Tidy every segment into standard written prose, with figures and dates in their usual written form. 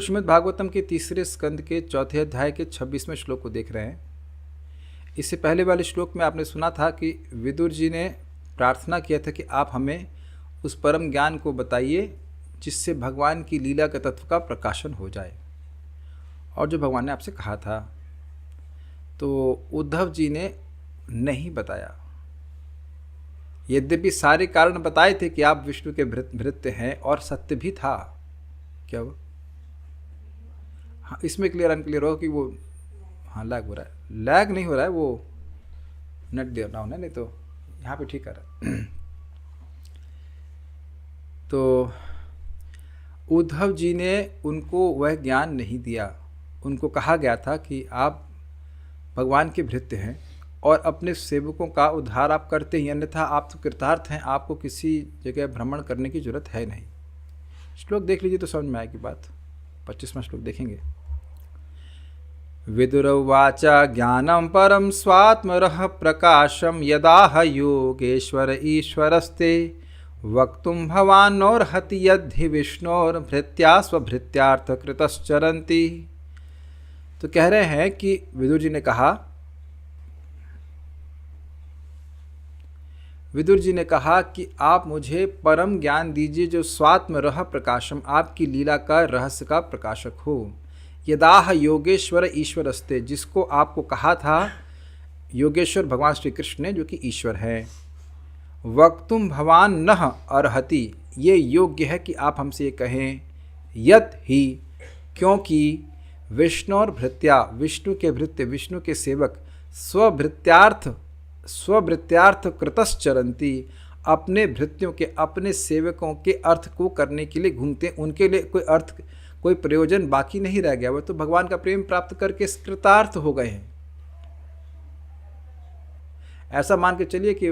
श्रीमद् भागवतम के तीसरे स्कंद के चौथे अध्याय के 26वें श्लोक को देख रहे हैं। इससे पहले वाले श्लोक में आपने सुना था कि विदुर जी ने प्रार्थना किया था कि आप हमें उस परम ज्ञान को बताइए जिससे भगवान की लीला के तत्व का प्रकाशन हो जाए, और जो भगवान ने आपसे कहा था। तो उद्धव जी ने नहीं बताया, यद्यपि सारे कारण बताए थे कि आप विष्णु के भृत्य हैं, और सत्य भी था। क्या वो हाँ, इसमें क्लियर अनक्लियर हो कि वो हाँ लैग हो रहा है, लैग नहीं हो रहा है, वो नेट दे रहा हूँ नहीं तो यहाँ पे ठीक कर रहा है। तो उद्धव जी ने उनको वह ज्ञान नहीं दिया। उनको कहा गया था कि आप भगवान के भृत्य हैं और अपने सेवकों का उद्धार आप करते ही, अन्यथा आप तो कृतार्थ हैं, आपको किसी जगह भ्रमण करने की जरूरत है नहीं। श्लोक देख लीजिए तो समझ में आएगी बात। 25वां श्लोक देखेंगे। विदुरवाच ज्ञानं परं स्वात्मरः प्रकाशं यदाह योगेश्वर ईश्वरस्ते वक्तुं भवान्नोर्हति यद्धि विष्णोर्भृत्या स्वभृत्यार्थ कृतश्चरन्ति। तो कह रहे हैं कि विदुर जी ने कहा कि आप मुझे परम ज्ञान दीजिए जो स्वात्म रह प्रकाशम, आपकी लीला का रहस्य का प्रकाशक हो। यदाह योगेश्वर ईश्वरस्ते, जिसको आपको कहा था योगेश्वर भगवान श्री कृष्ण ने, जो कि ईश्वर है। वक्तुम भवान नह अर्हति, ये योग्य है कि आप हमसे ये कहें। यत ही, क्योंकि विष्णुर भृत्या, विष्णु के भृत्य, विष्णु के सेवक, स्वभृत्यार्थ कृतश्चरन्ति, अपने भृत्यों के, अपने सेवकों के अर्थ को करने के लिए घूमते, उनके लिए कोई अर्थ, कोई प्रयोजन बाकी नहीं रह गया। वह तो भगवान का प्रेम प्राप्त करके कृतार्थ हो गए हैं। ऐसा मान के चलिए कि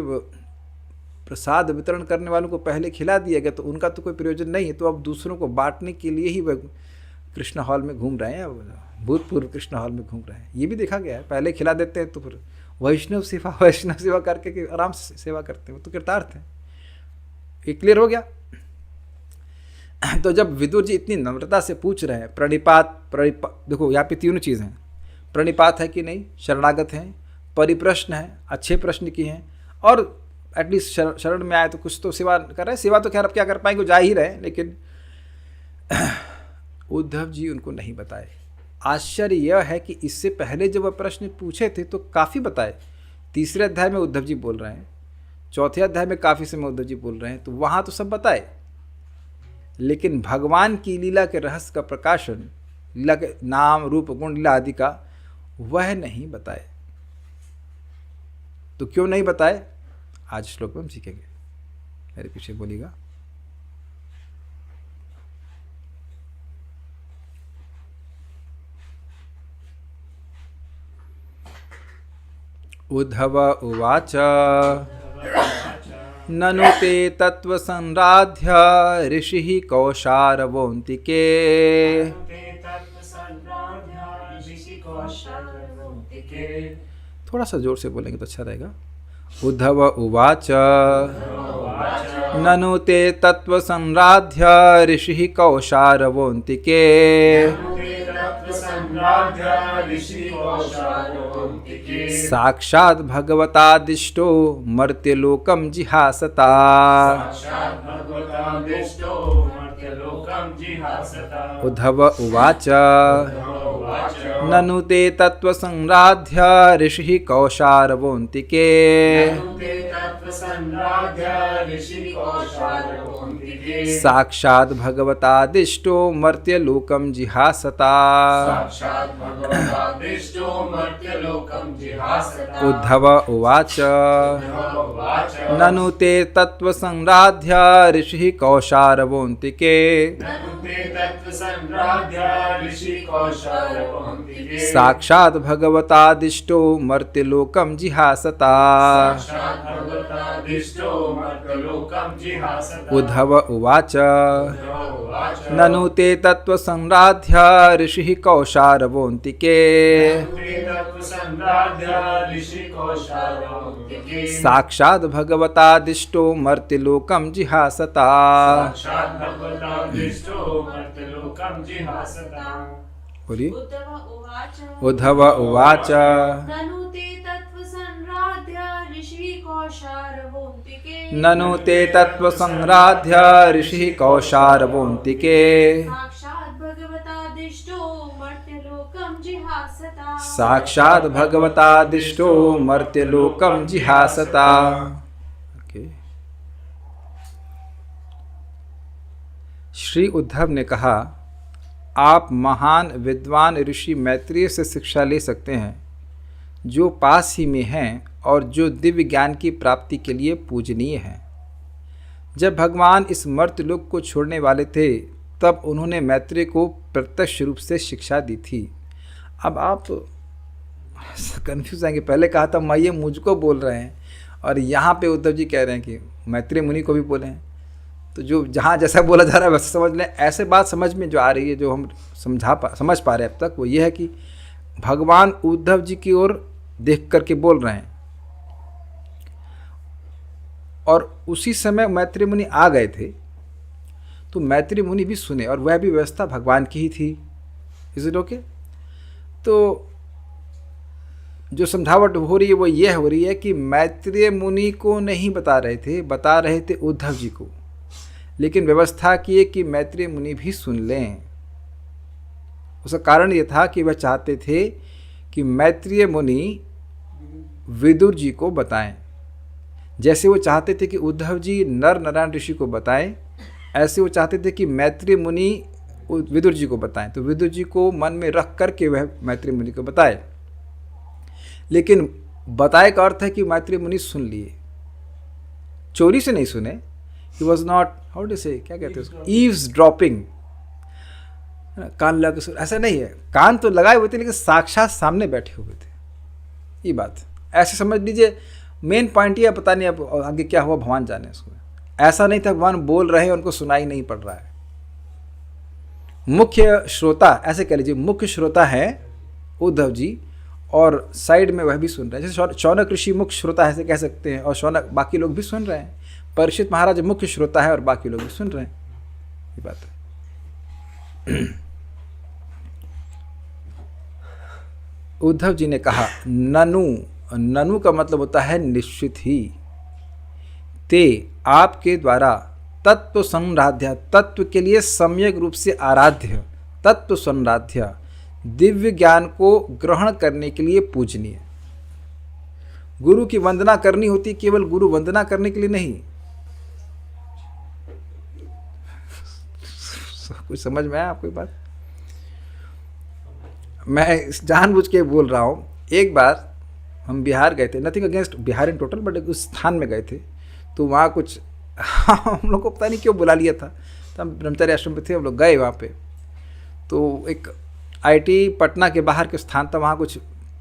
प्रसाद वितरण करने वालों को पहले खिला दिया गया तो उनका तो कोई प्रयोजन नहीं है, तो अब दूसरों को बांटने के लिए ही वह कृष्ण हॉल में घूम रहे हैं, भूतपूर्व कृष्ण हॉल में घूम रहे हैं। ये भी देखा गया है, पहले खिला देते हैं तो फिर वैष्णव सेवा करके कि आराम से सेवा करते हैं, वो तो कृतार्थ है। ये क्लियर हो गया। तो जब विदुर जी इतनी नम्रता से पूछ रहे हैं, प्रणिपात देखो यहाँ पे तीनों चीज़ हैं। प्रणिपात है कि नहीं, शरणागत हैं, परिप्रश्न है, अच्छे प्रश्न की हैं, और एटलीस्ट शरण में आए तो कुछ तो सेवा कर रहे हैं। सेवा तो खैर अब क्या कर पाएंगे, जा ही रहे, लेकिन उद्धव जी उनको नहीं बताए। आश्चर्य यह है कि इससे पहले जब वह प्रश्न पूछे थे तो काफ़ी बताए। तीसरे अध्याय में उद्धव जी बोल रहे हैं, चौथे अध्याय में काफ़ी समय उद्धव जी बोल रहे हैं, तो वहाँ तो सब बताए, लेकिन भगवान की लीला के रहस्य का प्रकाशन, लीला के नाम रूप गुण लीला आदि का, वह नहीं बताए। तो क्यों नहीं बताए, आज श्लोक में हम सीखेंगे। मेरे पीछे बोलिएगा। उद्धव उवाच ननु ते तत्त्वसंराध्य ऋषिः कौशारवोऽन्तिके। थोड़ा सा जोर से बोलेंगे तो अच्छा रहेगा। उद्धव उवाच ननु ते तत्त्वसंराध्य ऋषिः कौशारवोऽन्तिके। साक्षात् भगवतादिष्टो मर्त्यलोकं जिहासता। उद्धव उवाच ननु ते तत्त्वसंराध्य ऋषिः कौशारवोऽन्तिके। साक्षात् भगवतादिष्टो मर्त्यलोकं जिहासता। उद्धव उवाच ननु ते तत्त्वसंराध्य ऋषिः कौशारवोऽन्तिके। साक्षात् भगवतादिष्टो मर्त्यलोकं जिहासता। उद्धव उवाच ननु ते तत्त्वसंराध्य ऋषिः कौशारवोऽन्तिके। साक्षात् भगवतादिष्टो मर्त्यलोकं जिहासता। बोलिए। उद्धव उवाच ननु ते तत्त्वसंराध्य ऋषिः कौशारवोऽन्तिके। साक्षात् भगवतादिष्टो मर्त्यलोकं जिहासता। श्री उद्धव ने कहा, आप महान विद्वान ऋषि मैत्रेय से शिक्षा ले सकते हैं, जो पास ही में हैं और जो दिव्य ज्ञान की प्राप्ति के लिए पूजनीय हैं। जब भगवान इस मर्त्यलोक को छोड़ने वाले थे, तब उन्होंने मैत्रेय को प्रत्यक्ष रूप से शिक्षा दी थी। अब आप कन्फ्यूज आएंगे, पहले कहा था मैं ये मुझको बोल रहे हैं, और यहाँ पे उद्धव जी कह रहे हैं कि मैत्रेय मुनि को भी बोले हैं। तो जो जहाँ जैसा बोला जा रहा है वैसे समझ लें। ऐसे बात समझ में जो आ रही है, जो हम समझ पा रहे हैं अब तक, वो ये है कि भगवान उद्धव जी की ओर देख करके बोल रहे हैं, और उसी समय मैत्रेय मुनि आ गए थे। तो मैत्रेय मुनि भी सुने, और वह भी व्यवस्था भगवान की ही थी। Is it okay? तो जो समझावट हो रही है वो ये हो रही है कि मैत्रेय मुनि को नहीं बता रहे थे, बता रहे थे उद्धव जी को, लेकिन व्यवस्था की है कि मैत्रेय मुनि भी सुन लें। उसका कारण ये था कि वह चाहते थे कि मैत्रेय मुनि विदुर जी को बताएं। जैसे वो चाहते थे कि उद्धव जी नर नारायण ऋषि को बताएं, ऐसे वो चाहते थे कि मैत्रेय मुनि विदुर जी को बताएं। तो विदुर जी को मन में रख करके वह मैत्रेय मुनि को बताए। लेकिन बताए का अर्थ है कि मैत्रेय मुनि सुन लिए, चोरी से नहीं सुने। He was not, how to say, क्या कहते हैं उसको, eavesdropping, कान लगा के, ऐसा नहीं है। कान तो लगाए हुए थे, लेकिन साक्षात सामने बैठे हुए थे। ये बात ऐसे समझ लीजिए। मेन पॉइंट ये, पता नहीं अब आगे क्या हुआ, भगवान जाने उसको। ऐसा नहीं था भगवान बोल रहे हैं, उनको सुनाई नहीं पड़ रहा है। मुख्य श्रोता, ऐसे कह लीजिए, मुख्य श्रोता है उद्धव जी, और साइड में वह भी सुन रहे हैं। जैसे शौनक ऋषि मुख्य श्रोता ऐसे कह सकते हैं, और शौनक बाकी लोग भी सुन रहे हैं। परीक्षित महाराज मुख्य श्रोता है और बाकी लोग भी सुन रहे हैं। ये बात है। उद्धव जी ने कहा ननु, ननु का मतलब होता है निश्चित ही। ते, आपके द्वारा तत्व संराध्य, तत्व के लिए सम्यक रूप से आराध्य, तत्व संराध्य दिव्य ज्ञान को ग्रहण करने के लिए पूजनीय। गुरु की वंदना करनी होती, केवल गुरु वंदना करने के लिए नहीं। कुछ समझ में आया आपको बात? मैं जानबूझ के बोल रहा हूँ। एक बार हम बिहार गए थे, nothing against Bihar in total, but उस स्थान में गए थे। तो वहाँ कुछ हम लोग को पता नहीं क्यों बुला लिया था। तो हम ब्रह्मचारी आश्रम में थे, हम लोग गए वहाँ पे। तो एक IIT पटना के बाहर के स्थान था, वहाँ कुछ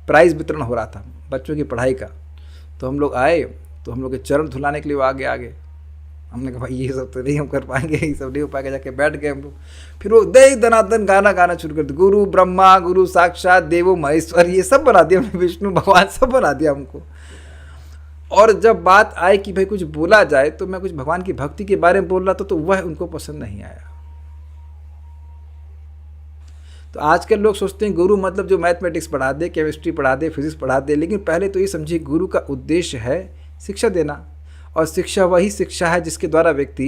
प्राइज़ वितरण हो रहा था बच्चों की पढ़ाई का। तो हम लोग आए, तो हम लोग के चरण धुलाने के लिए वो आगे हमने कहा भाई ये सब तो नहीं हम कर पाएंगे, ये सब नहीं हो पाएगा। जाके बैठ गए हम लोग। फिर वो दे दनादन गाना शुरू कर दिया, गुरु ब्रह्मा गुरु साक्षात देवो महेश्वर, ये सब बना दिया, विष्णु भगवान सब बना दिया हमको। और जब बात आई कि भाई कुछ बोला जाए, तो मैं कुछ भगवान की भक्ति के बारे में बोल रहा था, तो वह उनको पसंद नहीं आया। तो आजकल लोग सोचते हैं गुरु मतलब जो मैथमेटिक्स पढ़ा दे, केमिस्ट्री पढ़ा दे, फिजिक्स पढ़ा दे। लेकिन पहले तो ये समझिए, गुरु का उद्देश्य है शिक्षा देना, और शिक्षा वही शिक्षा है जिसके द्वारा व्यक्ति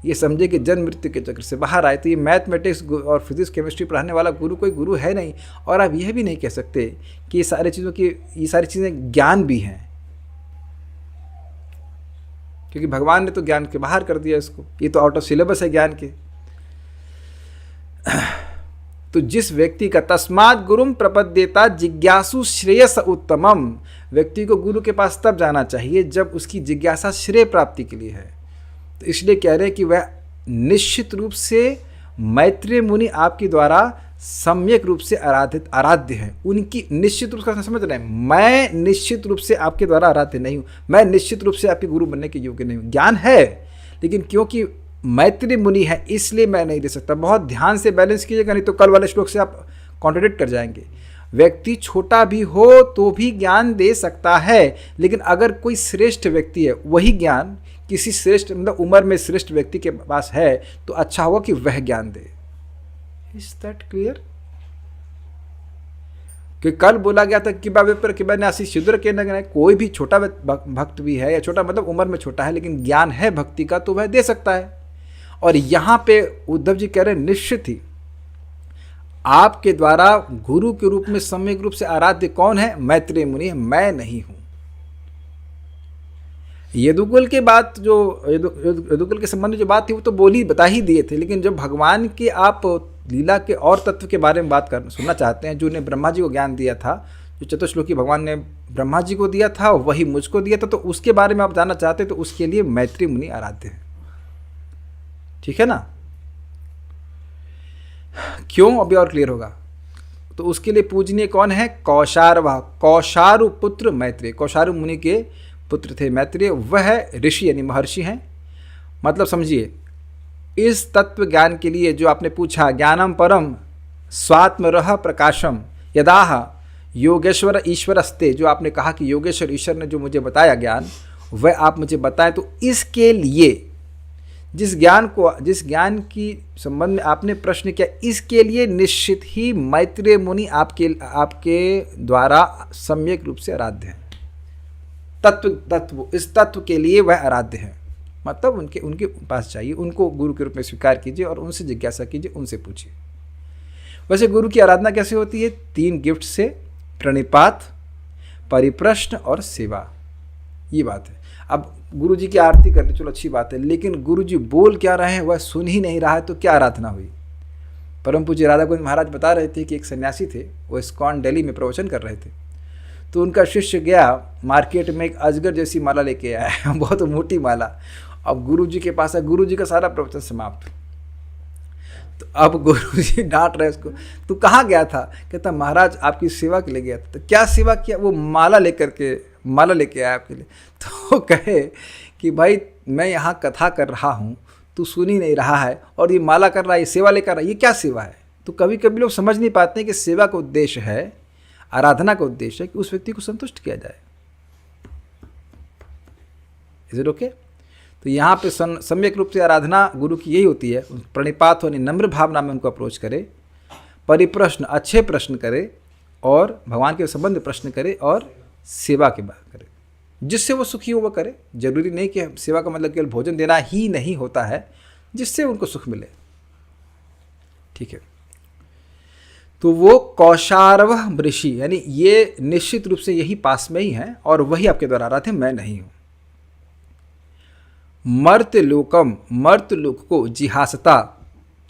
ये समझे कि जन्म मृत्यु के चक्र से बाहर आए। तो ये मैथमेटिक्स और फिजिक्स केमिस्ट्री पढ़ाने वाला गुरु कोई गुरु है नहीं। और आप यह भी नहीं कह सकते कि ये सारी चीज़ें ज्ञान भी हैं, क्योंकि भगवान ने तो ज्ञान के बाहर कर दिया इसको। ये तो आउट ऑफ सिलेबस है ज्ञान के। तो जिस व्यक्ति का तस्मात् गुरुम प्रपद्येता जिज्ञासु श्रेयस उत्तमम, व्यक्ति को गुरु के पास तब जाना चाहिए जब उसकी जिज्ञासा श्रेय प्राप्ति के लिए है। तो इसलिए कह रहे हैं कि वह निश्चित रूप से मैत्रेय मुनि आपके द्वारा सम्यक रूप से आराध्य हैं, उनकी निश्चित रूप से समझ रहे हैं। मैं निश्चित रूप से आपके द्वारा आराध्य नहीं हूँ, मैं निश्चित रूप से आपके गुरु बनने के योग्य नहीं हूँ। ज्ञान है, लेकिन क्योंकि मैत्री मुनि है इसलिए मैं नहीं दे सकता। बहुत ध्यान से बैलेंस कीजिएगा, नहीं तो कल वाले श्लोक से आप कॉन्ट्रडिक्ट कर जाएंगे। व्यक्ति छोटा भी हो तो भी ज्ञान दे सकता है, लेकिन अगर कोई श्रेष्ठ व्यक्ति है, वही ज्ञान किसी श्रेष्ठ मतलब उम्र में श्रेष्ठ व्यक्ति के पास है, तो अच्छा होगा कि वह ज्ञान दे। Is that clear? कि कल बोला गया था कि बाबे पर कि न्यासी शूद्र के न, कोई भी छोटा भक्त भी है, या छोटा मतलब उम्र में छोटा है, लेकिन ज्ञान है भक्ति का, तो वह दे सकता है। और यहां पे उद्धव जी कह रहे हैं निश्चित ही आपके द्वारा गुरु के रूप में सम्यक रूप से आराध्य कौन है? मैत्रेय मुनि है, मैं नहीं हूं। यदुकुल के बात जो यदुकुल के संबंध में जो बात थी वो तो बता ही दिए थे, लेकिन जब भगवान के आप लीला के और तत्व के बारे में बात सुनना चाहते हैं, जो ने ब्रह्मा जी को ज्ञान दिया था, जो चतुश्लोकी भगवान ने ब्रह्मा जी को दिया था वही मुझको दिया था, तो उसके बारे में आप जानना चाहते हैं, तो उसके लिए मैत्रेय मुनि आराध्य है। ठीक है ना? क्यों? अभी और क्लियर होगा। तो उसके लिए पूजनीय कौन है? कौशारवा, कौशारु पुत्र मैत्रेय, कौशारु मुनि के पुत्र थे मैत्रेय। वह ऋषि यानी महर्षि हैं। मतलब समझिए, इस तत्व ज्ञान के लिए जो आपने पूछा, ज्ञानम परम स्वात्मरह प्रकाशम यदाह योगेश्वर ईश्वरस्ते, जो आपने कहा कि योगेश्वर ईश्वर ने जो मुझे बताया ज्ञान, वह आप मुझे बताएं। तो इसके लिए जिस ज्ञान की संबंध में आपने प्रश्न किया, इसके लिए निश्चित ही मैत्रेय मुनि आपके द्वारा सम्यक रूप से आराध्य है। इस तत्व के लिए वह आराध्य है। मतलब उनके पास चाहिए, उनको गुरु के रूप में स्वीकार कीजिए और उनसे जिज्ञासा कीजिए, उनसे पूछिए। वैसे गुरु की आराधना कैसे होती है? 3 गिफ्ट से, प्रणिपात, परिप्रश्न और सेवा। ये बात है। अब गुरु जी की आरती करते, चलो अच्छी बात है, लेकिन गुरु जी बोल क्या रहे हैं वह सुन ही नहीं रहा है, तो क्या आराधना हुई? परम पूज्य राधा गोविंद महाराज बता रहे थे कि एक सन्यासी थे, वो इस्कॉन दिल्ली में प्रवचन कर रहे थे। तो उनका शिष्य गया मार्केट में, एक अजगर जैसी माला लेके आया बहुत मोटी माला। अब गुरु जी के पास है, गुरु जी का सारा प्रवचन समाप्त। तो अब गुरु जी डांट रहे उसको, तू कहाँ गया था? कहता महाराज आपकी सेवा के लिए गया था। तो क्या सेवा किया? वो माला लेके आया आपके लिए। तो कहे कि भाई मैं यहाँ कथा कर रहा हूँ, तू सुन ही नहीं रहा है, और ये माला कर रहा है, ये सेवा लेकर रहा है, ये क्या सेवा है? तो कभी कभी लोग समझ नहीं पाते हैं कि सेवा का उद्देश्य है, आराधना का उद्देश्य है कि उस व्यक्ति को संतुष्ट किया जाए। Is it okay? तो यहाँ पे सम्यक रूप से आराधना गुरु की यही होती है, प्रणिपात होने नम्र भावना में उनको अप्रोच करे, परिप्रश्न अच्छे प्रश्न करे, और भगवान के संबंध प्रश्न करे, और सेवा की बात करे, जिससे वो सुखी हो वह करे। जरूरी नहीं कि सेवा का मतलब केवल भोजन देना ही नहीं होता है, जिससे उनको सुख मिले। ठीक है? तो वो कौशारव ऋषि, यानी ये निश्चित रूप से यही पास में ही है, और वही आपके द्वारा आराध्य, मैं नहीं हूं। मर्त्यलोकम, मर्त्यलोक को जिहासता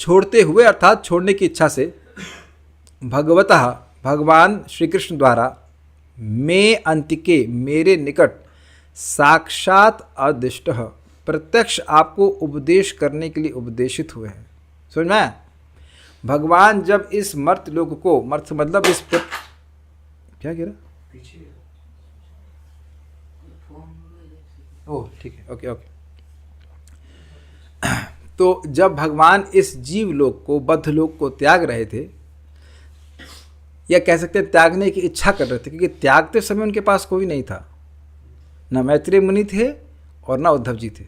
छोड़ते हुए, अर्थात छोड़ने की इच्छा से, भगवतः भगवान श्री कृष्ण द्वारा, मे अंतिके मेरे निकट, साक्षात अदिष्ट प्रत्यक्ष आपको उपदेश करने के लिए उपदेशित हुए हैं। समझ में? भगवान जब इस मर्त्यलोक को, मर्त्य मतलब इस क्या कह रहा? ओह ठीक है, ओके ओके। तो जब भगवान इस जीव लोक को, बद्ध लोक को त्याग रहे थे, या कह सकते हैं त्यागने की इच्छा कर रहे थे, क्योंकि त्यागते समय उनके पास कोई नहीं था, ना मैत्रेय मुनि थे और ना उद्धव जी थे।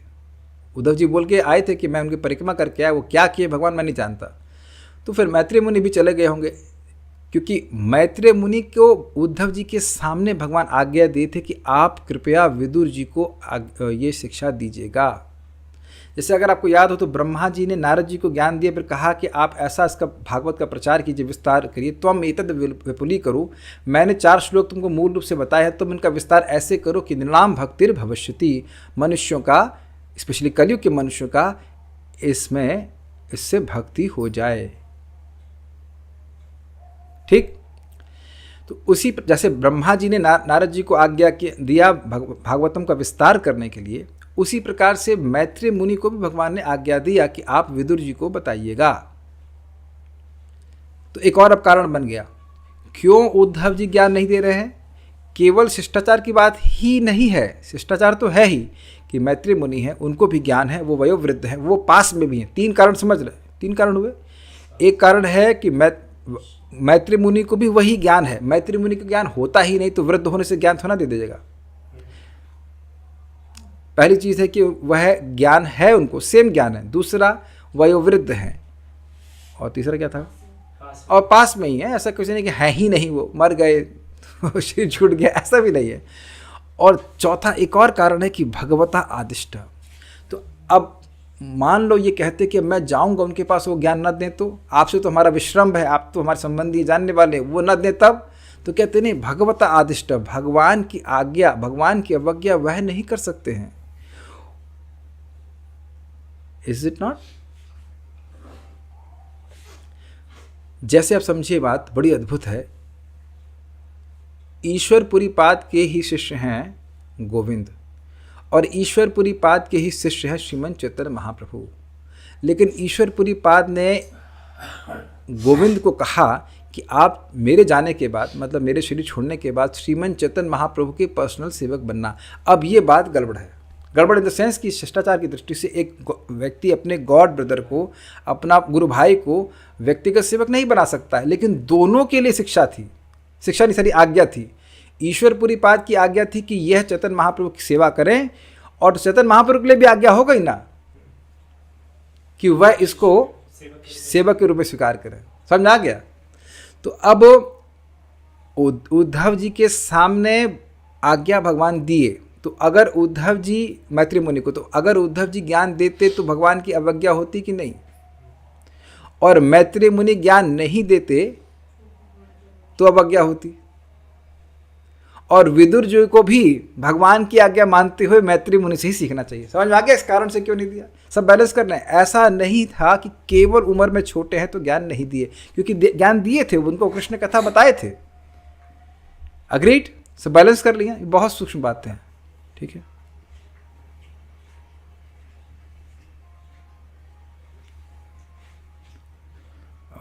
उद्धव जी बोल के आए थे कि मैं उनकी परिक्रमा करके आया, वो क्या किए भगवान मैं नहीं जानता। तो फिर मैत्रेय मुनि भी चले गए होंगे, क्योंकि मैत्रेय मुनि को उद्धव जी के सामने भगवान आज्ञा दिए थे कि आप कृपया विदुर जी को ये शिक्षा दीजिएगा। जैसे अगर आपको याद हो तो ब्रह्मा जी ने नारद जी को ज्ञान दिया, फिर कहा कि आप ऐसा इसका भागवत का प्रचार कीजिए, विस्तार करिए। त्वम एतद् विपुली करो, मैंने 4 श्लोक तुमको मूल रूप से बताया है, तुम इनका विस्तार ऐसे करो कि निर्नाम भक्तिर भविष्यति, मनुष्यों का, स्पेशली कलयुग के मनुष्यों का इससे भक्ति हो जाए। ठीक? तो उसी जैसे ब्रह्मा जी ने नारद जी को आज्ञा दिया भागवतम का विस्तार करने के लिए, उसी प्रकार से मैत्रेय मुनि को भी भगवान ने आज्ञा दिया कि आप विदुर जी को बताइएगा। तो एक और अब कारण बन गया, क्यों उद्धव जी ज्ञान नहीं दे रहे हैं? केवल शिष्टाचार की बात ही नहीं है, शिष्टाचार तो है ही कि मैत्री मुनि हैं, उनको भी ज्ञान है, वो वयोवृद्ध हैं, वो पास में भी हैं। 3 कारण समझ रहे, 3 कारण हुए। एक कारण है कि मैत्री मुनि को भी वही ज्ञान है, मैत्री मुनि को ज्ञान होता ही नहीं तो वृद्ध होने से ज्ञान थोड़ा दे दीजिएगा। पहली चीज़ है कि वह ज्ञान है, उनको सेम ज्ञान है। दूसरा, वयोवृद्ध हैं। और तीसरा क्या था? और पास में ही है, ऐसा कुछ नहीं कि है ही नहीं, वो मर गए शरीर छूट गया, ऐसा भी नहीं है। और चौथा एक और कारण है कि भगवता आदिष्ट। तो अब मान लो ये कहते कि मैं जाऊंगा उनके पास, वो ज्ञान न दें तो आपसे तो हमारा विश्रम है, आप तो हमारे संबंधी जानने वाले, वो न दें तब तो कहते नहीं, भगवता आदिष्ट, भगवान की आज्ञा, भगवान की अवज्ञा वह नहीं कर सकते हैं। Is it not? जैसे आप समझिए, बात बड़ी अद्भुत है। ईश्वरपुरी पाद के ही शिष्य हैं गोविंद, और ईश्वरपुरी पाद के ही शिष्य है श्रीमन चैतन्य महाप्रभु। लेकिन ईश्वरपुरी पाद ने गोविंद को कहा कि आप मेरे जाने के बाद, मतलब मेरे शरीर छोड़ने के बाद, श्रीमन चैतन्य महाप्रभु के पर्सनल सेवक बनना। अब ये बात गड़बड़ है। गड़बड़ इन द सेंस कि शिष्टाचार की दृष्टि से एक व्यक्ति अपने गॉड ब्रदर को, अपना गुरु भाई को व्यक्तिगत सेवक नहीं बना सकता है। लेकिन दोनों के लिए शिक्षा थी, शिक्षा नहीं, सारी आज्ञा थी। ईश्वरपुरी पाद की आज्ञा थी कि यह चैतन्य महाप्रभु की सेवा करें, और चैतन्य महाप्रभु के लिए भी आज्ञा हो गई ना कि वह इसको सेवक के रूप में स्वीकार करें। समझ आ गया? तो अब उद्धव जी के सामने आज्ञा भगवान दिए, तो अगर उद्धव जी, मैत्री मुनि को, तो अगर उद्धव जी ज्ञान देते तो भगवान की अवज्ञा होती कि नहीं? और मैत्री मुनि ज्ञान नहीं देते तो अवज्ञा होती। और विदुर जी को भी भगवान की आज्ञा मानते हुए मैत्री मुनि से ही सीखना चाहिए। समझ में आ गया इस कारण से क्यों नहीं दिया? सब बैलेंस करना है। ऐसा नहीं था कि केवल उम्र में छोटे हैं तो ज्ञान नहीं दिए, क्योंकि ज्ञान दिए थे, उनको कृष्ण कथा बताए थे। अग्रीड? सब बैलेंस कर लिया। बहुत सूक्ष्म बातें हैं, ठीक है।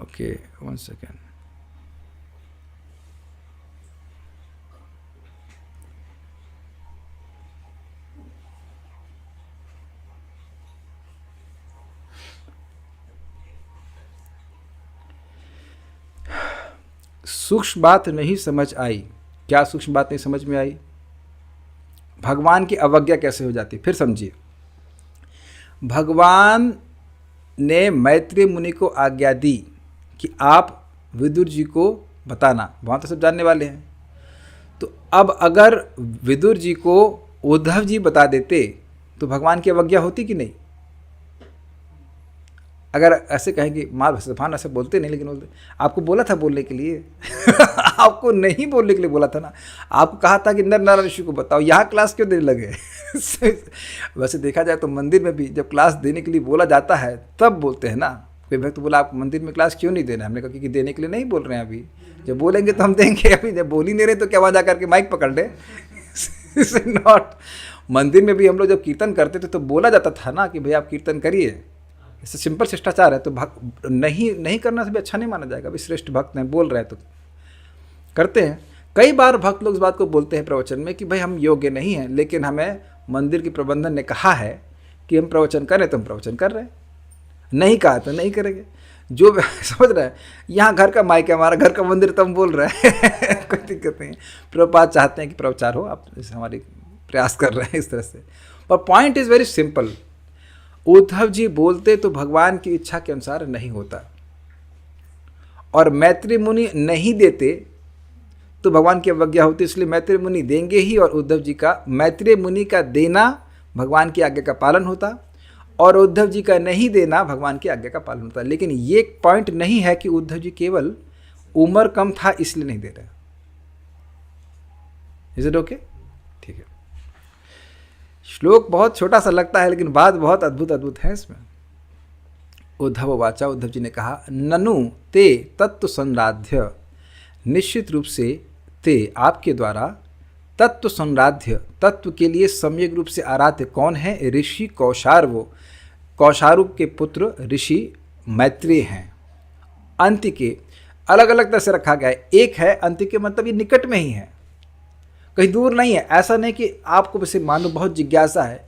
Okay, 1 second. सूक्ष्म बात नहीं समझ आई। क्या सूक्ष्म बात नहीं समझ में आई? भगवान की अवज्ञा कैसे हो जाती? फिर समझिए, भगवान ने मैत्री मुनि को आज्ञा दी कि आप विदुर जी को बताना, वहाँ तो सब जानने वाले हैं। तो अब अगर विदुर जी को उद्धव जी बता देते तो भगवान की अवज्ञा होती कि नहीं? अगर ऐसे कहें कि माँ भगवान ऐसे बोलते नहीं, लेकिन बोलते, आपको बोला था बोलने के लिए आपको नहीं बोलने के लिए बोला था ना, आपको कहा था कि नर नारायण ऋषि को बताओ, यहाँ क्लास क्यों देने लगे? वैसे देखा जाए तो मंदिर में भी जब क्लास देने के लिए बोला जाता है तब बोलते हैं ना। कोई भक्त बोला आप मंदिर में क्लास क्यों नहीं देना? हमने कहा क्योंकि देने के लिए नहीं बोल रहे हैं, अभी जब बोलेंगे तो हम देंगे, अभी जब बोल ही नहीं रहे तो क्या वहाँ जा करके माइक पकड़ ले? नॉट। मंदिर में भी हम लोग जब कीर्तन करते थे तो बोला जाता था ना कि भाई आप कीर्तन करिए। इससे सिंपल शिष्टाचार है। तो नहीं करना से भी अच्छा नहीं माना जाएगा। अभी श्रेष्ठ भक्त हैं, बोल रहे हैं तो करते हैं। कई बार भक्त लोग इस बात को बोलते हैं प्रवचन में कि भाई हम योग्य नहीं हैं, लेकिन हमें मंदिर के प्रबंधन ने कहा है कि हम प्रवचन करें तो हम प्रवचन कर रहे हैं, नहीं कहा तो नहीं करेंगे। जो समझ रहे हैं, यहाँ घर का माइक है, हमारा घर का मंदिर तो हम बोल रहे हैं कोई दिक्कत नहीं। प्रभुपाद चाहते हैं कि प्रवचार हो, आप हमारी प्रयास कर रहे हैं इस तरह से। पर point is very simple. Uddhav ji बोलते तो भगवान की इच्छा के अनुसार नहीं होता, और मैत्री मुनि नहीं देते तो भगवान की अवज्ञा होती। इसलिए मैत्री मुनि देंगे ही, और उद्धव जी का, मैत्री मुनि का देना भगवान की आज्ञा का पालन होता, और उद्धव जी का नहीं देना भगवान की आज्ञा का पालन होता। लेकिन ये पॉइंट नहीं है कि उद्धव जी केवल उम्र कम था इसलिए नहीं दे रहे। Is it okay? ठीक है। श्लोक बहुत छोटा सा लगता है, लेकिन बात बहुत अद्भुत है इसमें। उद्धव वाचा, उद्धव जी ने कहा, ननु ते तत्व संराध्य, निश्चित रूप से ते आपके द्वारा, तत्व संराध्य, तत्व के लिए सम्यक रूप से आराध्य कौन है? ऋषि कौशार्व, कौशारु के पुत्र ऋषि मैत्रेय हैं। अंत के अलग अलग तरह से रखा गया है। एक है अंतिके, मतलब ये निकट में ही है, कहीं दूर नहीं है। ऐसा नहीं कि आपको वैसे मान लो बहुत जिज्ञासा है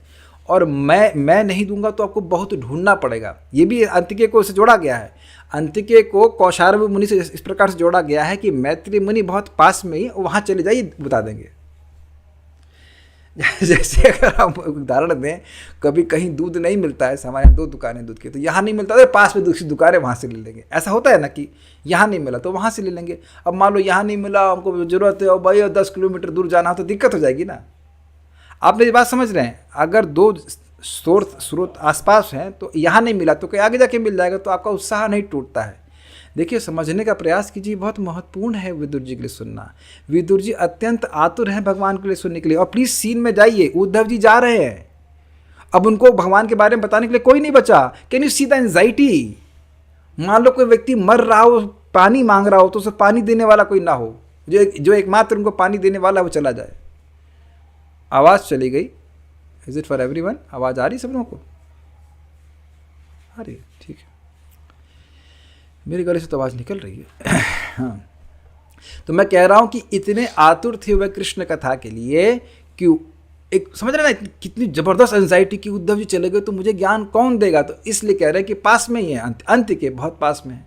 और मैं नहीं दूंगा तो आपको बहुत ढूंढना पड़ेगा। ये भी अंतिके को इससे जोड़ा गया है। अंतिके को कौशारव मुनि से इस प्रकार से जोड़ा गया है कि मैत्री मुनि बहुत पास में ही, वहाँ चले जाइए बता देंगे। जैसे अगर हम उदाहरण दें, कभी कहीं दूध नहीं मिलता है, हमारे यहाँ 2 दुकानें दूध की, तो यहाँ नहीं मिलता तो पास में दूसरी दुकान है, वहाँ से ले लेंगे। ऐसा होता है ना कि यहाँ नहीं मिला तो वहाँ से ले लेंगे। अब मान लो यहाँ नहीं मिला, हमको ज़रूरत है और भाई 10 किलोमीटर दूर जाना हो तो दिक्कत हो जाएगी ना। आप मेरी बात समझ रहे हैं? अगर 2 स्रोत आसपास हैं तो यहाँ नहीं मिला तो कहीं आगे जाके मिल जाएगा, तो आपका उत्साह नहीं टूटता है। देखिए, समझने का प्रयास कीजिए, बहुत महत्वपूर्ण है विदुर जी के लिए सुनना। विदुर जी अत्यंत आतुर हैं भगवान के लिए सुनने के लिए। और प्लीज सीन में जाइए, उद्धव जी जा रहे हैं, अब उनको भगवान के बारे में बताने के लिए कोई नहीं बचा। Can you see the anxiety? मान लो कोई व्यक्ति मर रहा हो, पानी मांग रहा हो, तो उसे पानी देने वाला कोई ना हो, जो एकमात्र उनको पानी देने वाला वो चला जाए। आवाज़ चली गई। Is it for everyone? आवाज़ आ रही सब लोगों को? आ रही है, ठीक है। मेरे गले से तो आवाज़ निकल रही है। हाँ, तो मैं कह रहा हूं कि इतने आतुर थे वह कृष्ण कथा के लिए कि एक समझ रहे ना कितनी जबरदस्त एंजाइटी कि उद्धव जी चले गए तो मुझे ज्ञान कौन देगा। तो इसलिए कह रहे हैं कि पास में ही है, अंत्य के बहुत पास में है।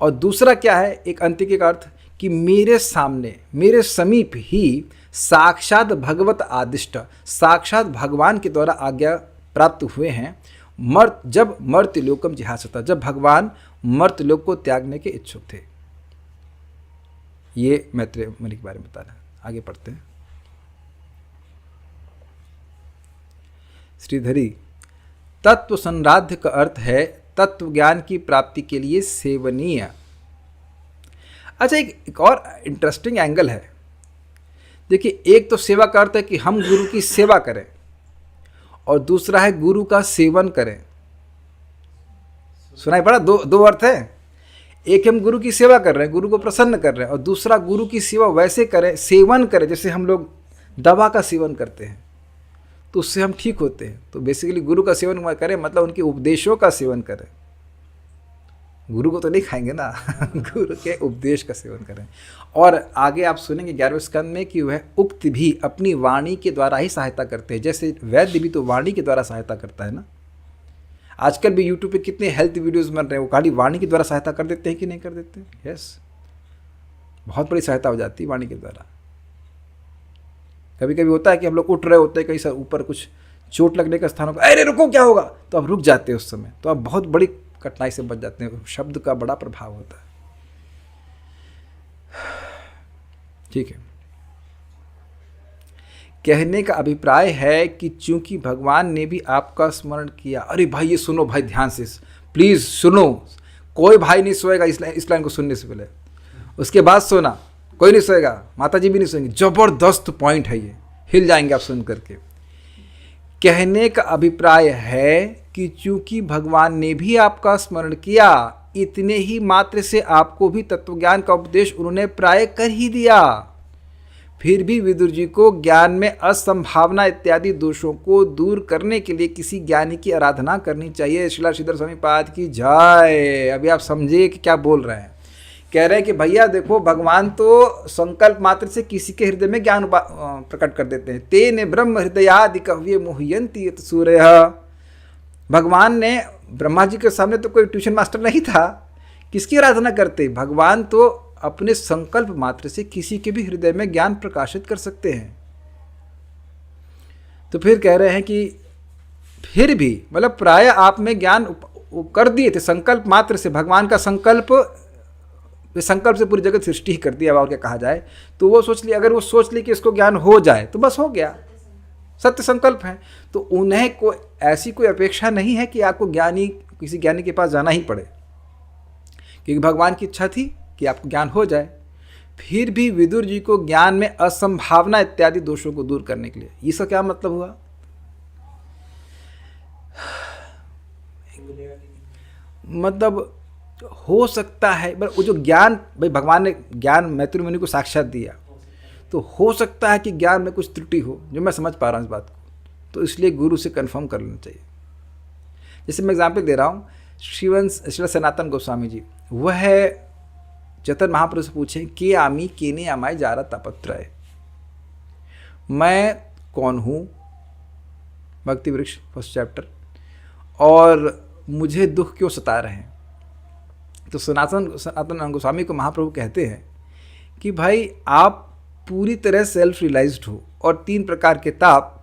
और दूसरा क्या है, एक अंत्य का अर्थ कि मेरे सामने, मेरे समीप ही साक्षात भगवत आदिष्ट, साक्षात भगवान के द्वारा आज्ञा प्राप्त हुए हैं। जब मर्त्यलोकम जिहासता, जब भगवान मर्त्यलोक को त्यागने के इच्छुक थे। ये मैत्रेय मुनि के बारे में बता रहा है। आगे पढ़ते हैं। श्रीधरी, तत्व संराध्य का अर्थ है तत्व ज्ञान की प्राप्ति के लिए सेवनीय। अच्छा, एक और इंटरेस्टिंग एंगल है। देखिए, एक तो सेवा का अर्थ है कि हम गुरु की सेवा करें, और दूसरा है गुरु का सेवन करें। सुनाई पड़ा? दो अर्थ है। एक हम गुरु की सेवा कर रहे हैं, गुरु को प्रसन्न कर रहे हैं, और दूसरा गुरु की सेवा वैसे करें, सेवन करें जैसे हम लोग दवा का सेवन करते हैं तो उससे हम ठीक होते हैं। तो बेसिकली गुरु का सेवन करें मतलब उनके उपदेशों का सेवन करें। गुरु को तो नहीं खाएंगे ना, गुरु के उपदेश का सेवन करें। और आगे आप सुनेंगे 11वें स्कंद में कि वह उक्त भी अपनी वाणी के द्वारा ही सहायता करते हैं। जैसे वैद्य भी तो वाणी के द्वारा सहायता करता है ना। आजकल भी यूट्यूब पे कितने हेल्थ वीडियोस बन रहे हैं, वो खाली वाणी के द्वारा सहायता कर देते हैं कि नहीं कर देते? यस, बहुत बड़ी सहायता हो जाती है वाणी के द्वारा। कभी कभी होता है कि हम लोग उठ रहे होते हैं कहीं से ऊपर, कुछ चोट लगने का स्थान होगा, अरे रुको क्या होगा, तो आप रुक जाते हैं उस समय, तो आप बहुत बड़ी कठिनाई से बच जाते हैं। शब्द का बड़ा प्रभाव होता है। ठीक है, कहने का अभिप्राय है कि चूंकि भगवान ने भी आपका स्मरण किया। अरे भाई, ये सुनो भाई, ध्यान से प्लीज सुनो। कोई भाई नहीं सोएगा इस लाइन को सुनने से पहले, उसके बाद सोना। कोई नहीं सोएगा, माता जी भी नहीं सोएंगी। जबरदस्त पॉइंट है ये, हिल जाएंगे आप सुन करके। कहने का अभिप्राय है कि चूंकि भगवान ने भी आपका स्मरण किया, इतने ही मात्र से आपको भी तत्वज्ञान का उपदेश उन्होंने प्राय कर ही दिया। फिर भी विदुर जी को ज्ञान में असंभावना इत्यादि दोषों को दूर करने के लिए किसी ज्ञानी की आराधना करनी चाहिए। श्रीला श्रीधर स्वामी पाद की जय। अभी आप समझिए कि क्या बोल रहे हैं। कह रहे हैं कि भैया देखो, भगवान तो संकल्प मात्र से किसी के हृदय में ज्ञान प्रकट कर देते हैं। तेने ब्रह्म हृदयादि कव्य मुह्यंति सूर्य। भगवान ने, ब्रह्मा जी के सामने तो कोई ट्यूशन मास्टर नहीं था, किसकी आराधना करते? भगवान तो अपने संकल्प मात्र से किसी के भी हृदय में ज्ञान प्रकाशित कर सकते हैं। तो फिर कह रहे हैं कि फिर भी मतलब प्राय आप में ज्ञान कर दिए थे संकल्प मात्र से। भगवान का संकल्प से पूरी जगत सृष्टि ही कर दी। अब और क्या कहा जाए, तो वो सोच ली, अगर वो सोच ली कि इसको ज्ञान हो जाए तो बस हो गया, सत्य संकल्प है। तो उन्हें को ऐसी कोई अपेक्षा नहीं है कि आपको किसी ज्ञानी के पास जाना ही पड़े, क्योंकि भगवान की इच्छा थी कि आपको ज्ञान हो जाए। फिर भी विदुर जी को ज्ञान में असंभावना इत्यादि दोषों को दूर करने के लिए, इसका क्या मतलब हुआ? मतलब हो सकता है वो जो ज्ञान, भाई भगवान ने ज्ञान मैत्री मुनि को साक्षात दिया, तो हो सकता है कि ज्ञान में कुछ त्रुटि हो, जो मैं समझ पा रहा हूँ इस बात को, तो इसलिए गुरु से कंफर्म कर लेना चाहिए। जैसे मैं एग्जाम्पल दे रहा हूँ, श्री सनातन गोस्वामी जी, वह चैतन्य महाप्रभु से पूछें के आमी केने आमाय जारा तापत्रय, मैं कौन हूँ, भक्ति वृक्ष फर्स्ट चैप्टर, और मुझे दुख क्यों सता रहे हैं। तो सनातन गोस्वामी को महाप्रभु कहते हैं कि भाई आप पूरी तरह सेल्फ रियलाइज्ड हो और 3 प्रकार के ताप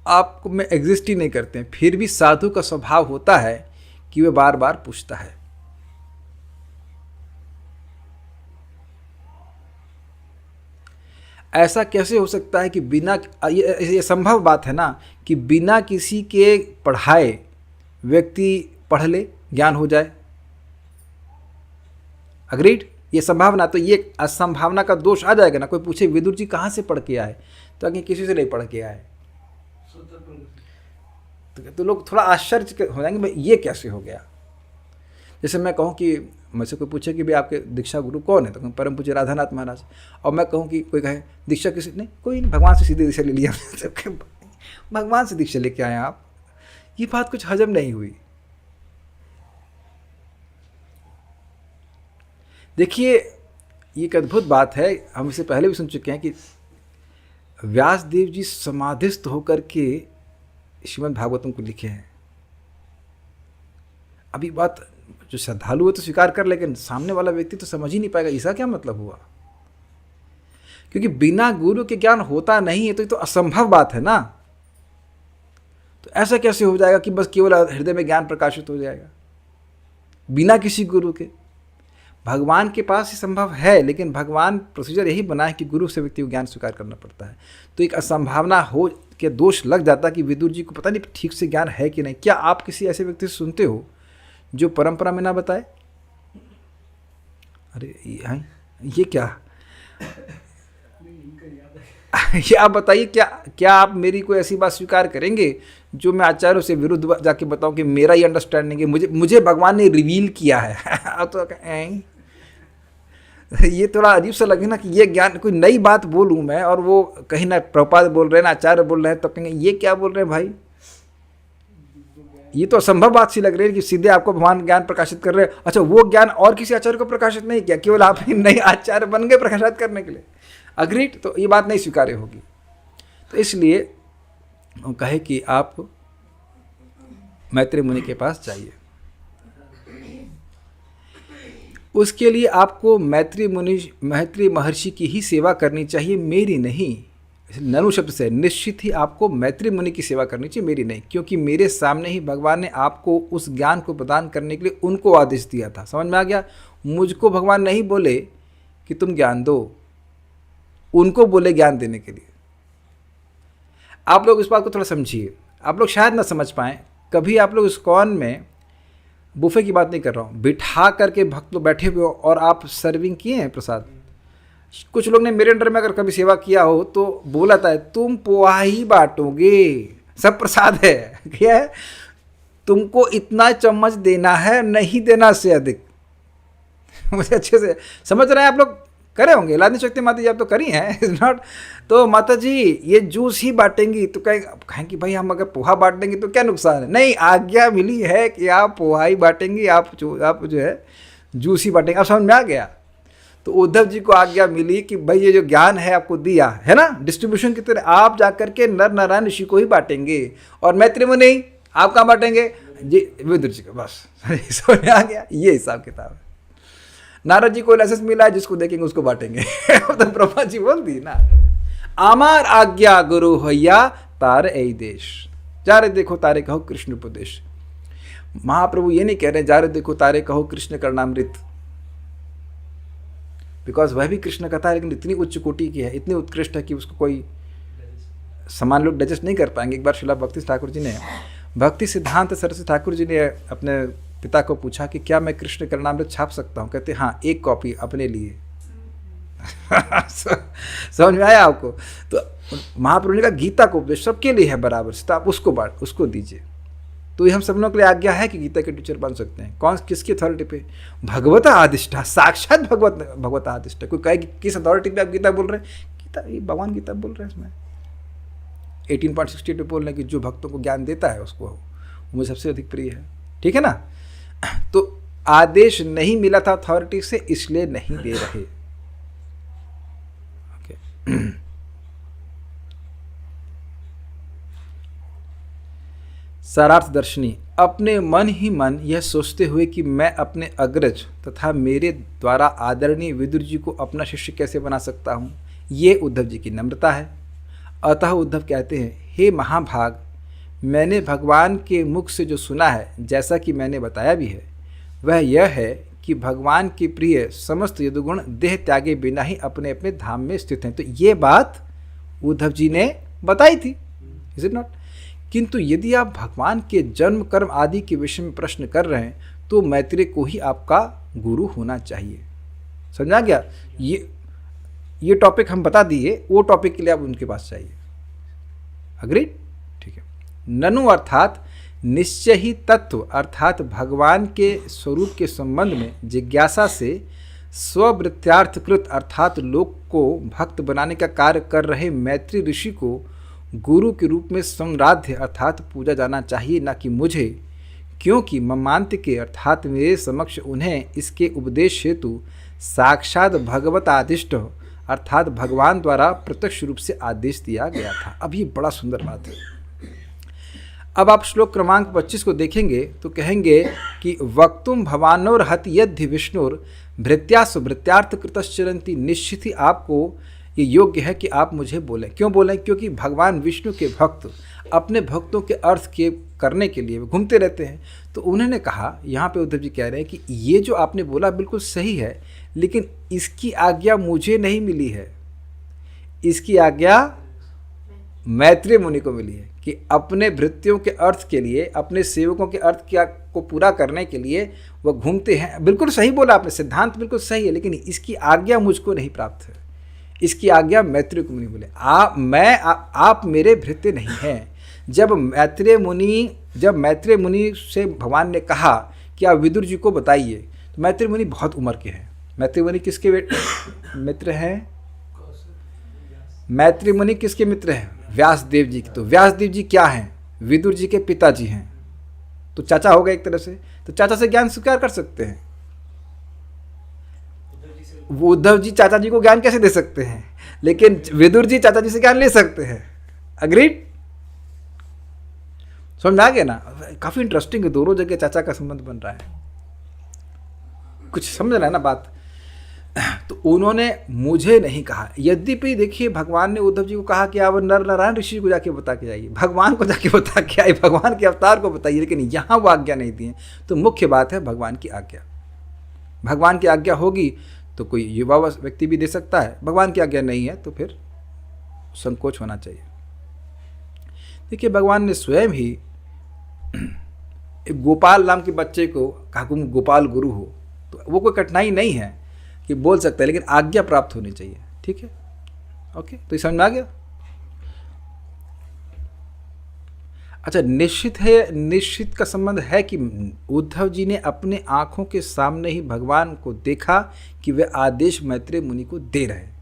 आपको में एग्जिस्ट ही नहीं करते हैं, फिर भी साधु का स्वभाव होता है कि वह बार बार पूछता है। ऐसा कैसे हो सकता है कि बिना, ये संभव बात है ना कि बिना किसी के पढ़ाए व्यक्ति पढ़ ले, ज्ञान हो जाए। अग्रीड, ये संभावना, तो ये असंभावना का दोष आ जाएगा ना। कोई पूछे विदुर जी कहाँ से पढ़ के आए, तो आगे किसी से नहीं पढ़ के आए, तो लोग थोड़ा आश्चर्य हो जाएंगे, भाई ये कैसे हो गया। जैसे मैं कहूँ कि मुझसे कोई पूछे कि भाई आपके दीक्षा गुरु कौन है, तो कहूँ परम पूज्य राधानाथ महाराज। और मैं कहूँ कि कोई कहे दीक्षा किसी, नहीं कोई नहीं, भगवान से सीधे दीक्षा ले लिया। भगवान से दीक्षा लेके आए आप, ये बात कुछ हजम नहीं हुई। देखिए ये एक अद्भुत बात है, हम इसे पहले भी सुन चुके हैं कि व्यासदेव जी समाधिस्थ होकर के श्रीमद् भागवतम को लिखे हैं। अभी बात जो श्रद्धालु है तो स्वीकार कर, लेकिन सामने वाला व्यक्ति तो समझ ही नहीं पाएगा इसका क्या मतलब हुआ, क्योंकि बिना गुरु के ज्ञान होता नहीं है, तो ये तो असंभव बात है ना। तो ऐसा कैसे हो जाएगा कि बस केवल हृदय में ज्ञान प्रकाशित हो जाएगा बिना किसी गुरु के। भगवान के पास ही संभव है, लेकिन भगवान प्रोसीजर यही बना है कि गुरु से व्यक्ति को ज्ञान स्वीकार करना पड़ता है। तो एक असंभावना हो के दोष लग जाता कि विदुर जी को पता नहीं ठीक से ज्ञान है कि नहीं। क्या आप किसी ऐसे व्यक्ति से सुनते हो जो परंपरा में ना बताए? अरे ये क्या ये आप बताइए, क्या आप मेरी कोई ऐसी बात स्वीकार करेंगे जो मैं आचार्यों से विरुद्ध जाके बताऊं कि मेरा ये अंडरस्टैंडिंग है, मुझे भगवान ने रिवील किया है। तो ये थोड़ा अजीब सा लगे ना कि ये ज्ञान, कोई नई बात बोलूं मैं और वो कहीं ना प्रभुपाद बोल रहे हैं ना आचार्य बोल रहे हैं, तो कहेंगे ये क्या बोल रहे हैं भाई, ये तो असंभव बात सी लग रही है कि सीधे आपको भगवान ज्ञान प्रकाशित कर रहे हैं। अच्छा, वो ज्ञान और किसी आचार्य को प्रकाशित नहीं किया, केवल आप ही नए आचार्य बन गए प्रकाशित करने के लिए। अग्रीड, तो ये बात नहीं स्वीकार्य होगी। तो इसलिए कहे कि आप मैत्री मुनि के पास जाइए। उसके लिए आपको मैत्री महर्षि की ही सेवा करनी चाहिए, मेरी नहीं। ननु शब्द से निश्चित ही आपको मैत्री मुनि की सेवा करनी चाहिए, मेरी नहीं, क्योंकि मेरे सामने ही भगवान ने आपको उस ज्ञान को प्रदान करने के लिए उनको आदेश दिया था। समझ में आ गया? मुझको भगवान नहीं बोले कि तुम ज्ञान दो, उनको बोले ज्ञान देने के लिए। आप लोग इस बात को थोड़ा समझिए, आप लोग शायद ना समझ पाएँ। कभी आप लोग इस्कॉन में, बुफे की बात नहीं कर रहा हूँ, बिठा करके भक्त लोग बैठे हुए हो और आप सर्विंग किए हैं प्रसाद। कुछ लोग ने मेरे अंडर में अगर कभी सेवा किया हो तो बोला था तुम पोहा ही बांटोगे, सब प्रसाद है, क्या है, तुमको इतना चम्मच देना है, नहीं देना से अधिक। मुझे अच्छे से समझ रहे हैं आप लोग, करे होंगे लादनी शक्ति माता जी, आप तो करी हैं, इज नॉट। तो माता जी ये जूस ही बांटेंगी, तो कहें कि भाई हम अगर पोहा बांट देंगे तो क्या नुकसान है? नहीं, आज्ञा मिली है कि आप पोहा ही बांटेंगी, आप जो है जूस ही बांटेंगे। आप समझ में आ गया? तो उद्धव जी को आज्ञा मिली कि भाई ये जो ज्ञान है आपको दिया है ना डिस्ट्रीब्यूशन की तरह, आप जाकर के नर नारायण ऋषि को ही बांटेंगे, और मैत्री मुनि आप कहाँ बांटेंगे जी? विदुर जी को। बस समझ में आ गया, ये हिसाब किताब है। नारद जी को लाइसेंस मिला है, जिसको देखेंगे उसको बांटेंगे। तो प्रभा जी बोल दी ना, आमार आज्ञा गुरु हैया तार ऐ देश, जा रे देखो तारे कहो कृष्ण उपदेश। महाप्रभु ये नहीं कह रहे जा रे देखो तारे कहो कृष्ण करणामृत, बिकॉज वह भी कृष्ण कथा है, लेकिन इतनी उच्च कोटि की है, इतनी उत्कृष्ट है कि उसको कोई समान लोग डाइजेस्ट नहीं कर पाएंगे। एक बार श्रीला भक्ति ठाकुर जी ने, भक्ति सिद्धांत सरस्वती ठाकुर जी ने अपने पिता को पूछा कि क्या मैं कृष्ण करणामृत छाप सकता हूँ? कहते हाँ, एक कॉपी अपने लिए। समझ में आया आपको? तो महाप्रभु ने कहा गीता को उपदेश सबके लिए है बराबर से, तो आप उसको दीजिए। तो ये हम सब लोगों के लिए आज्ञा है कि गीता के टीचर बन सकते हैं। कौन, किसकी अथॉरिटी पे? भगवता आदिष्टा, साक्षात भगवता आदिष्टा। कोई कहे कि किस अथॉरिटी पे आप गीता बोल रहे हैं? गीता, ये भगवान गीता बोल रहे हैं। इसमें 18.68 पे बोल रहे हैं कि जो भक्तों को ज्ञान देता है उसको वो मुझे सबसे अधिक प्रिय है। ठीक है ना? तो आदेश नहीं मिला था अथॉरिटी से, इसलिए नहीं दे रहे। ओके। सारार्थ दर्शनी, अपने मन ही मन यह सोचते हुए कि मैं अपने अग्रज तथा मेरे द्वारा आदरणीय विदुर जी को अपना शिष्य कैसे बना सकता हूँ, ये उद्धव जी की नम्रता है। अतः उद्धव कहते हैं, हे महाभाग, मैंने भगवान के मुख से जो सुना है, जैसा कि मैंने बताया भी है, वह यह है कि भगवान के प्रिय समस्त यदुगुण देह त्यागे बिना ही अपने अपने धाम में स्थित हैं। तो ये बात उद्धव जी ने बताई थी, इज इट नॉट? किंतु यदि आप भगवान के जन्म कर्म आदि के विषय में प्रश्न कर रहे हैं तो मैत्रेय को ही आपका गुरु होना चाहिए। समझा गया? ये टॉपिक हम बता दिए, वो टॉपिक के लिए आप उनके पास चाहिए। अग्रीड? ठीक है। ननु अर्थात निश्चय ही तत्व अर्थात भगवान के स्वरूप के संबंध में जिज्ञासा से स्ववृत्त्यार्थकृत अर्थात लोक को भक्त बनाने का कार्य कर रहे मैत्री ऋषि को गुरु के रूप में सम्राध्य अर्थात पूजा जाना चाहिए, ना कि मुझे, क्योंकि ममांत के अर्थात मेरे समक्ष उन्हें इसके उपदेश हेतु साक्षात भगवत आदिष्ट अर्थात भगवान द्वारा प्रत्यक्ष रूप से आदेश दिया गया था। अब ये बड़ा सुंदर बात है। अब आप श्लोक क्रमांक 25 को देखेंगे तो कहेंगे कि वक्तुम भवानोर्हत यद्धि विष्णुर भृत्यासु भृत्यार्थ कृतश्चरन्ति, निश्चित ही आपको ये योग्य है कि आप मुझे बोलें। क्यों बोलें? क्योंकि भगवान विष्णु के भक्त अपने भक्तों के अर्थ के करने के लिए घूमते रहते हैं। तो उन्होंने कहा, यहाँ पे उद्धव जी कह रहे हैं कि ये जो आपने बोला बिल्कुल सही है, लेकिन इसकी आज्ञा मुझे नहीं मिली है, इसकी आज्ञा मैत्रेय मुनि को मिली है कि अपने भृत्यों के अर्थ के लिए, अपने सेवकों के अर्थ को पूरा करने के लिए वह घूमते हैं। बिल्कुल सही बोला आपने, सिद्धांत बिल्कुल सही है, लेकिन इसकी आज्ञा मुझको नहीं प्राप्त है, इसकी आज्ञा मैत्रेय को मुनि बोले। आप मेरे भृत्य नहीं हैं। जब मैत्रेय मुनि से भगवान ने कहा कि आप विदुर जी को बताइए, तो मैत्रेय मुनि बहुत उम्र के हैं। मैत्रेय मुनि किसके मित्र हैं? मैत्रेय मुनि किसके मित्र हैं? व्यासदेव जी के। तो व्यासदेव जी क्या हैं? विदुर जी के पिताजी हैं, तो चाचा हो गए एक तरह से। तो चाचा से ज्ञान स्वीकार कर सकते हैं। वो उद्धव जी चाचा जी को ज्ञान कैसे दे सकते हैं, लेकिन विदुर जी चाचा जी से ज्ञान ले सकते हैं। अग्रीड? समझ आ गया ना? काफी इंटरेस्टिंग है, दोनों जगह चाचा का संबंध बन रहा है। कुछ समझ रहा है ना बात? तो उन्होंने मुझे नहीं कहा। यद्यपि देखिए, भगवान ने उद्धव जी को कहा कि आप नर नारायण ऋषि को जाके बता के आइए, भगवान को जाके बता के आइए, भगवान के अवतार को बताइए, लेकिन यहाँ वो आज्ञा नहीं दी है। तो मुख्य बात है भगवान की आज्ञा। भगवान की आज्ञा होगी तो कोई युवा व्यक्ति भी दे सकता है, भगवान की आज्ञा नहीं है तो फिर संकोच होना चाहिए। देखिए, भगवान ने स्वयं ही एक गोपाल नाम के बच्चे को कहा तुम गोपाल गुरु हो, तो वो कोई कठिनाई नहीं है कि बोल सकता है, लेकिन आज्ञा प्राप्त होनी चाहिए। ठीक है? ओके, तो ये समझ में आ गया? अच्छा, निश्चित है, निश्चित का संबंध है कि उद्धव जी ने अपने आंखों के सामने ही भगवान को देखा कि वे आदेश मैत्रेय मुनि को दे रहे हैं,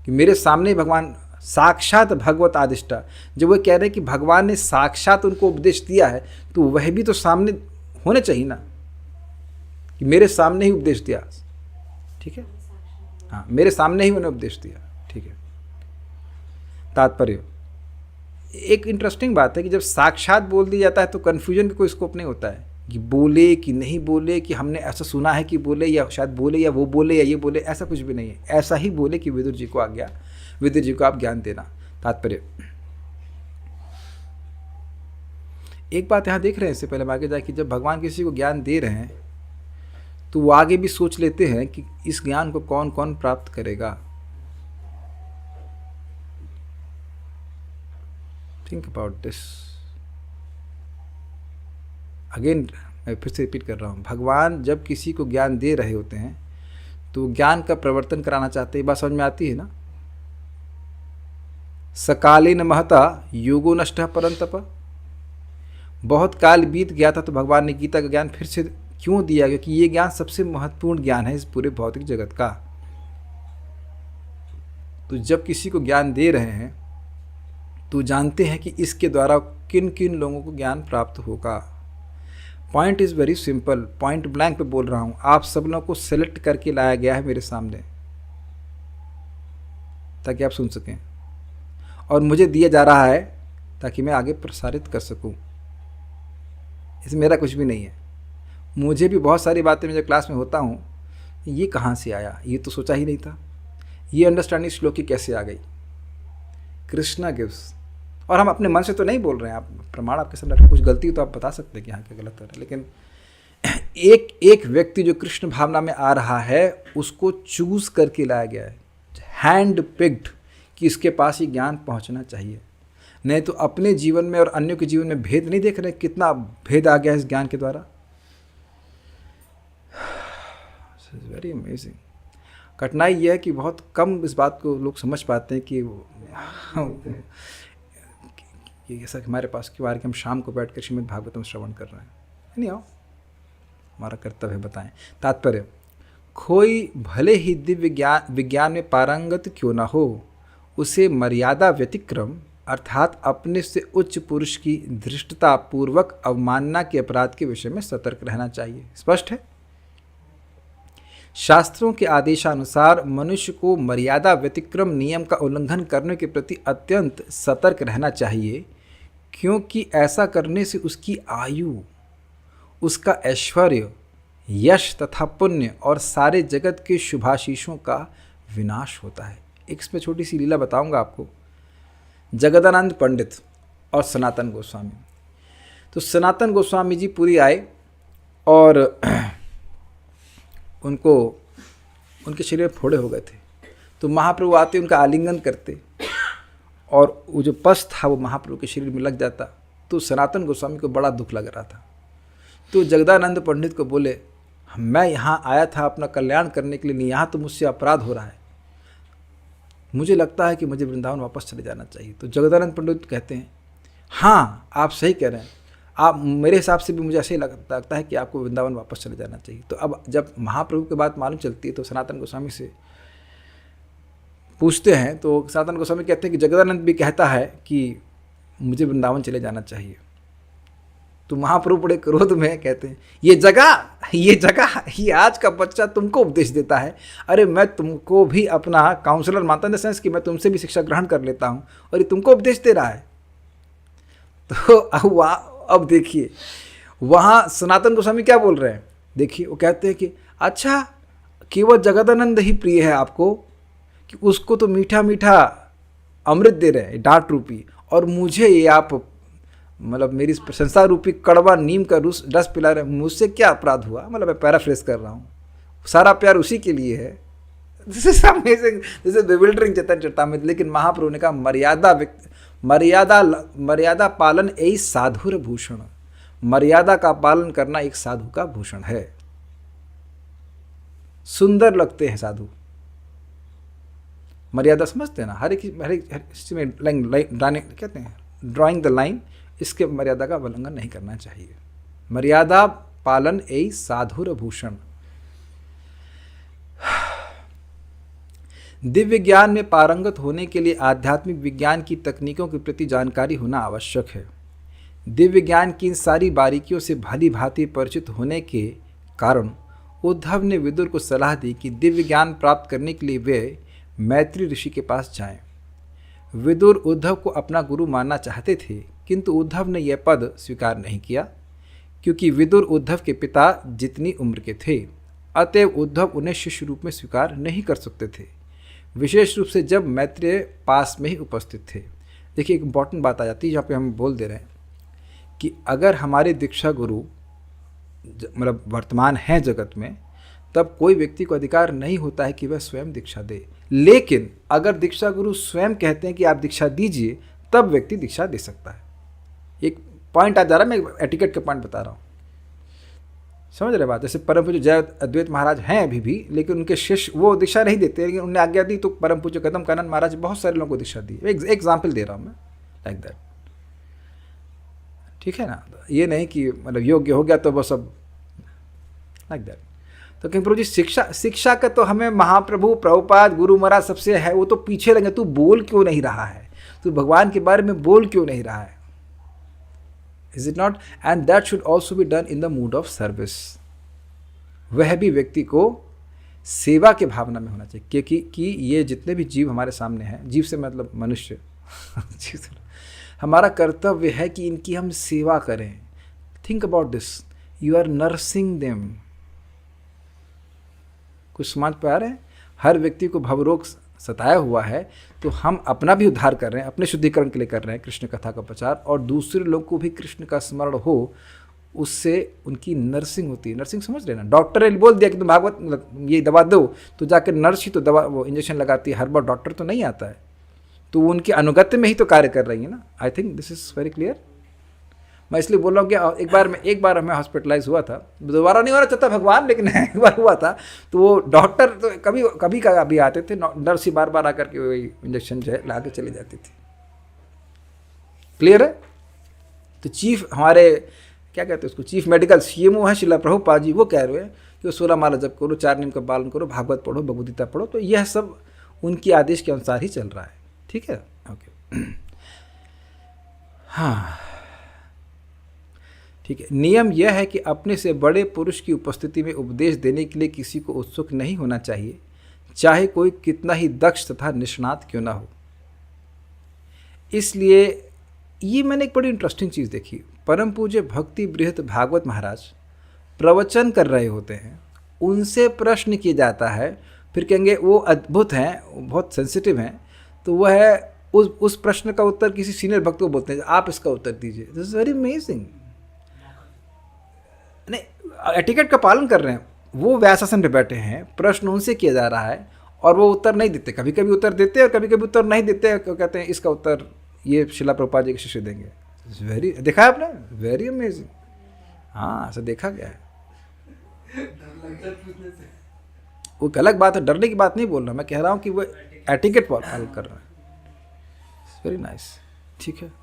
कि मेरे सामने भगवान साक्षात भगवत आदिष्टा। जब वो कह रहे हैं कि भगवान ने साक्षात उनको उपदेश दिया है, तो वह भी तो सामने होने चाहिए ना, कि मेरे सामने ही उपदेश दिया। ठीक है? हाँ, मेरे सामने ही उन्हें उपदेश दिया। ठीक है? तात्पर्य एक इंटरेस्टिंग बात है कि जब साक्षात बोल दिया जाता है तो कन्फ्यूजन का कोई स्कोप नहीं होता है कि बोले कि नहीं बोले, कि हमने ऐसा सुना है कि बोले या शायद बोले या वो बोले या ये बोले, ऐसा कुछ भी नहीं है। ऐसा ही बोले कि विदुर जी को आज्ञा, विदुर जी को आप ज्ञान देना। तात्पर्य एक बात यहाँ देख रहे हैं, इससे पहले हम आगे जाए, कि जब भगवान किसी को ज्ञान दे रहे हैं तो वो आगे भी सोच लेते हैं कि इस ज्ञान को कौन कौन प्राप्त करेगा। Think about this again. मैं फिर से रिपीट कर रहा हूँ, भगवान जब किसी को ज्ञान दे रहे होते हैं तो ज्ञान का प्रवर्तन कराना चाहते हैं। बात समझ में आती है ना? सकालीन महता योगो नष्ट परंतप। बहुत काल बीत गया था तो भगवान ने गीता का ज्ञान फिर से क्यों दिया? क्योंकि ये ज्ञान सबसे महत्वपूर्ण ज्ञान है इस पूरे भौतिक जगत का। तो जब किसी को ज्ञान दे रहे हैं तो जानते हैं कि इसके द्वारा किन किन लोगों को ज्ञान प्राप्त होगा। Point is very simple, point blank पे बोल रहा हूँ। आप सब लोगों को सेलेक्ट करके लाया गया है मेरे सामने ताकि आप सुन सकें, और मुझे दिया जा रहा है ताकि मैं आगे प्रसारित कर सकूं। इसमें मेरा कुछ भी नहीं है। मुझे भी बहुत सारी बातें मैं जब क्लास में होता हूँ, ये कहाँ से आया, ये तो सोचा ही नहीं था, ये अंडरस्टैंडिंग श्लोक की कैसे आ गई, कृष्णा गिव्स। और हम अपने मन से तो नहीं बोल रहे हैं, आप प्रमाण आपके सामने रखें, कुछ गलती तो आप बता सकते हैं कि हाँ क्या गलत हो रहा है, लेकिन एक व्यक्ति जो कृष्ण भावना में आ रहा है उसको चूज करके लाया गया है, हैंड पिक्ड, कि इसके पास ही ज्ञान पहुंचना चाहिए। नहीं तो अपने जीवन में और अन्यों के जीवन में भेद नहीं देख रहे, कितना भेद आ गया है इस ज्ञान के द्वारा। Very amazing. कठिनाई यह है कि बहुत कम इस बात को लोग समझ पाते हैं कि ऐसा हमारे पास क्यों आ रहा है कि हम शाम को बैठ कर श्रीमद् भागवतम श्रवण कर रहे हैं। नहीं आओ, हमारा कर्तव्य है बताएं। तात्पर्य, कोई भले ही दिव्य विज्ञान में पारंगत क्यों ना हो, उसे मर्यादा व्यतिक्रम अर्थात अपने से उच्च पुरुष की धृष्टता पूर्वक अवमानना के अपराध के विषय में सतर्क रहना चाहिए। स्पष्ट है। शास्त्रों के आदेशानुसार मनुष्य को मर्यादा व्यतिक्रम नियम का उल्लंघन करने के प्रति अत्यंत सतर्क रहना चाहिए, क्योंकि ऐसा करने से उसकी आयु, उसका ऐश्वर्य, यश तथा पुण्य और सारे जगत के शुभाशीषों का विनाश होता है। एक इसमें छोटी सी लीला बताऊंगा आपको। जगदानंद पंडित और सनातन गोस्वामी। तो सनातन गोस्वामी जी पुरी आए और उनको, उनके शरीर में फोड़े हो गए थे। तो महाप्रभु आते, उनका आलिंगन करते और वो जो पस था वो महाप्रभु के शरीर में लग जाता। तो सनातन गोस्वामी को बड़ा दुख लग रहा था। तो जगदानंद पंडित को बोले, मैं यहाँ आया था अपना कल्याण करने के लिए, नहीं, यहाँ तो मुझसे अपराध हो रहा है, मुझे लगता है कि मुझे वृंदावन वापस चले जाना चाहिए। तो जगदानंद पंडित कहते हैं, हाँ आप सही कह रहे हैं, आप, मेरे हिसाब से भी मुझे ऐसे ही लगता है कि आपको वृंदावन वापस चले जाना चाहिए। तो अब जब महाप्रभु की बात मालूम चलती है तो सनातन गोस्वामी से पूछते हैं, तो सनातन गोस्वामी कहते हैं कि जगदानंद भी कहता है कि मुझे वृंदावन चले जाना चाहिए। तो महाप्रभु बड़े क्रोध में कहते हैं, ये जगह ये आज का बच्चा तुमको उपदेश देता है। अरे मैं तुमको भी अपना काउंसलर मानता हूं, इन द सेंस कि मैं तुमसे भी शिक्षा ग्रहण कर लेता हूं, और ये तुमको उपदेश दे रहा है। तो अब देखिए वहाँ सनातन गोस्वामी क्या बोल रहे हैं, देखिए वो कहते हैं कि अच्छा केवल जगदानंद ही प्रिय है आपको, कि उसको तो मीठा मीठा अमृत दे रहे हैं, डांट रूपी, और मुझे ये आप मतलब मेरी प्रशंसा रूपी कड़वा नीम का रस पिला रहे हैं, मुझसे क्या अपराध हुआ। मतलब मैं पैराफ्रेज कर रहा हूँ, सारा प्यार उसी के लिए है। This is amazing, this is bewildering Chaitanya Charitamrita. लेकिन महाप्रभु ने कहा मर्यादा पालन यही साधुर भूषण, मर्यादा का पालन करना एक साधु का भूषण है। सुंदर लगते हैं साधु, मर्यादा समझते हैं ना, हर एक चीज में लाइन कहते हैं, ड्राइंग द लाइन, इसके मर्यादा का उल्लंघन नहीं करना चाहिए। मर्यादा पालन यही साधुर भूषण। दिव्य ज्ञान में पारंगत होने के लिए आध्यात्मिक विज्ञान की तकनीकों के प्रति जानकारी होना आवश्यक है। दिव्य ज्ञान की इन सारी बारीकियों से भली भांति परिचित होने के कारण उद्धव ने विदुर को सलाह दी कि दिव्य ज्ञान प्राप्त करने के लिए वे मैत्री ऋषि के पास जाएं। विदुर उद्धव को अपना गुरु मानना चाहते थे, किंतु उद्धव ने यह पद स्वीकार नहीं किया, क्योंकि विदुर उद्धव के पिता जितनी उम्र के थे, अतएव उद्धव उन्हें शिष्य रूप में स्वीकार नहीं कर सकते थे, विशेष रूप से जब मैत्रेय पास में ही उपस्थित थे। देखिए एक इम्पॉर्टेंट बात आ जाती है जहाँ पे हम बोल दे रहे हैं कि अगर हमारे दीक्षा गुरु मतलब वर्तमान हैं जगत में, तब कोई व्यक्ति को अधिकार नहीं होता है कि वह स्वयं दीक्षा दे। लेकिन अगर दीक्षा गुरु स्वयं कहते हैं कि आप दीक्षा दीजिए, तब व्यक्ति दीक्षा दे सकता है। एक पॉइंट आ जा रहा है, मैं एटिकेट का पॉइंट बता रहा हूँ, समझ रहे बात। जैसे परम पूज्य जय अद्वैत महाराज हैं अभी भी, लेकिन उनके शिष्य वो दीक्षा नहीं देते, लेकिन उन्हें आज्ञा दी तो परम पूज्य कदम कानन महाराज बहुत सारे लोगों को दीक्षा दी। एक एग्जाम्पल दे रहा हूँ मैं, लाइक दैट, ठीक है ना। ये नहीं कि मतलब योग्य हो गया तो बस अब लाइक दैट। तो कहीं प्रभु जी शिक्षा का तो हमें महाप्रभु प्रभुपाद गुरु महाराज सबसे है, वो तो पीछे लगे, तू बोल क्यों नहीं रहा है, तू भगवान के बारे में बोल क्यों नहीं रहा है। Is it not? And that should also be done in the mood off service. वह भी व्यक्ति को सेवा के भावना में होना चाहिए, क्योंकि कि ये जितने भी जीव हमारे सामने हैं, जीव से मतलब मनुष्य हमारा कर्तव्य है कि इनकी हम सेवा करें। Think about this, you are nursing them. कुछ समझ पा रहे हैं? हर व्यक्ति को भवरोग सताया हुआ है, तो हम अपना भी उद्धार कर रहे हैं, अपने शुद्धिकरण के लिए कर रहे हैं कृष्ण कथा का प्रचार, और दूसरे लोग को भी कृष्ण का स्मरण हो, उससे उनकी नर्सिंग होती है। नर्सिंग समझ रहे ना? डॉक्टर ने बोल दिया कि तुम भागवत ये दवा दो, तो जाकर नर्स ही तो दवा वो इंजेक्शन लगाती है, हर बार डॉक्टर तो नहीं आता है, तो वो उनके अनुगत्य में ही तो कार्य कर रही है ना। I think this is very clear. मैं इसलिए बोल रहा हूँ कि एक बार मैं हॉस्पिटलाइज हुआ था, दोबारा नहीं होना चाहता भगवान, लेकिन एक बार हुआ था, तो वो डॉक्टर तो कभी कभी आते थे, नर्स ही बार बार आकर के वही इंजेक्शन जो है ला के चली जाती थी। क्लियर है? तो चीफ हमारे क्या कहते हैं उसको, चीफ मेडिकल सीएमओ है श्रीला प्रभुपाद जी, वो कह रहे हैं कि 16 माला जप करो, 4 नियम का पालन करो, भागवत पढ़ो, भगवद गीता पढ़ो। तो यह सब उनके आदेश के अनुसार ही चल रहा है। ठीक है, ओके। हाँ, ठीक है। नियम यह है कि अपने से बड़े पुरुष की उपस्थिति में उपदेश देने के लिए किसी को उत्सुक नहीं होना चाहिए, चाहे कोई कितना ही दक्ष तथा निष्णात क्यों ना हो। इसलिए ये मैंने एक बड़ी इंटरेस्टिंग चीज़ देखी। परम पूज्य भक्ति बृहत भागवत महाराज प्रवचन कर रहे होते हैं, उनसे प्रश्न किया जाता है, फिर कहेंगे वो अद्भुत हैं, बहुत सेंसिटिव हैं, तो वह उस प्रश्न का उत्तर किसी सीनियर भक्त को बोलते हैं, आप इसका उत्तर दीजिए। This is very amazing. नहीं, एटिकेट का पालन कर रहे हैं, वो व्यासासन पे बैठे हैं, प्रश्न उनसे किया जा रहा है और वो उत्तर नहीं देते। कभी कभी उत्तर देते हैं और कभी कभी उत्तर नहीं देते, कहते हैं इसका उत्तर ये श्रीला प्रभुपाद जी के शिष्य देंगे। वेरी, देखा है आपने? Very amazing. हाँ, ऐसा देखा गया है। वो अलग बात है, डरने की बात नहीं बोल रहा, मैं कह रहा हूँ कि वो एटिकेट पालन कर रहा है। वेरी नाइस, ठीक है।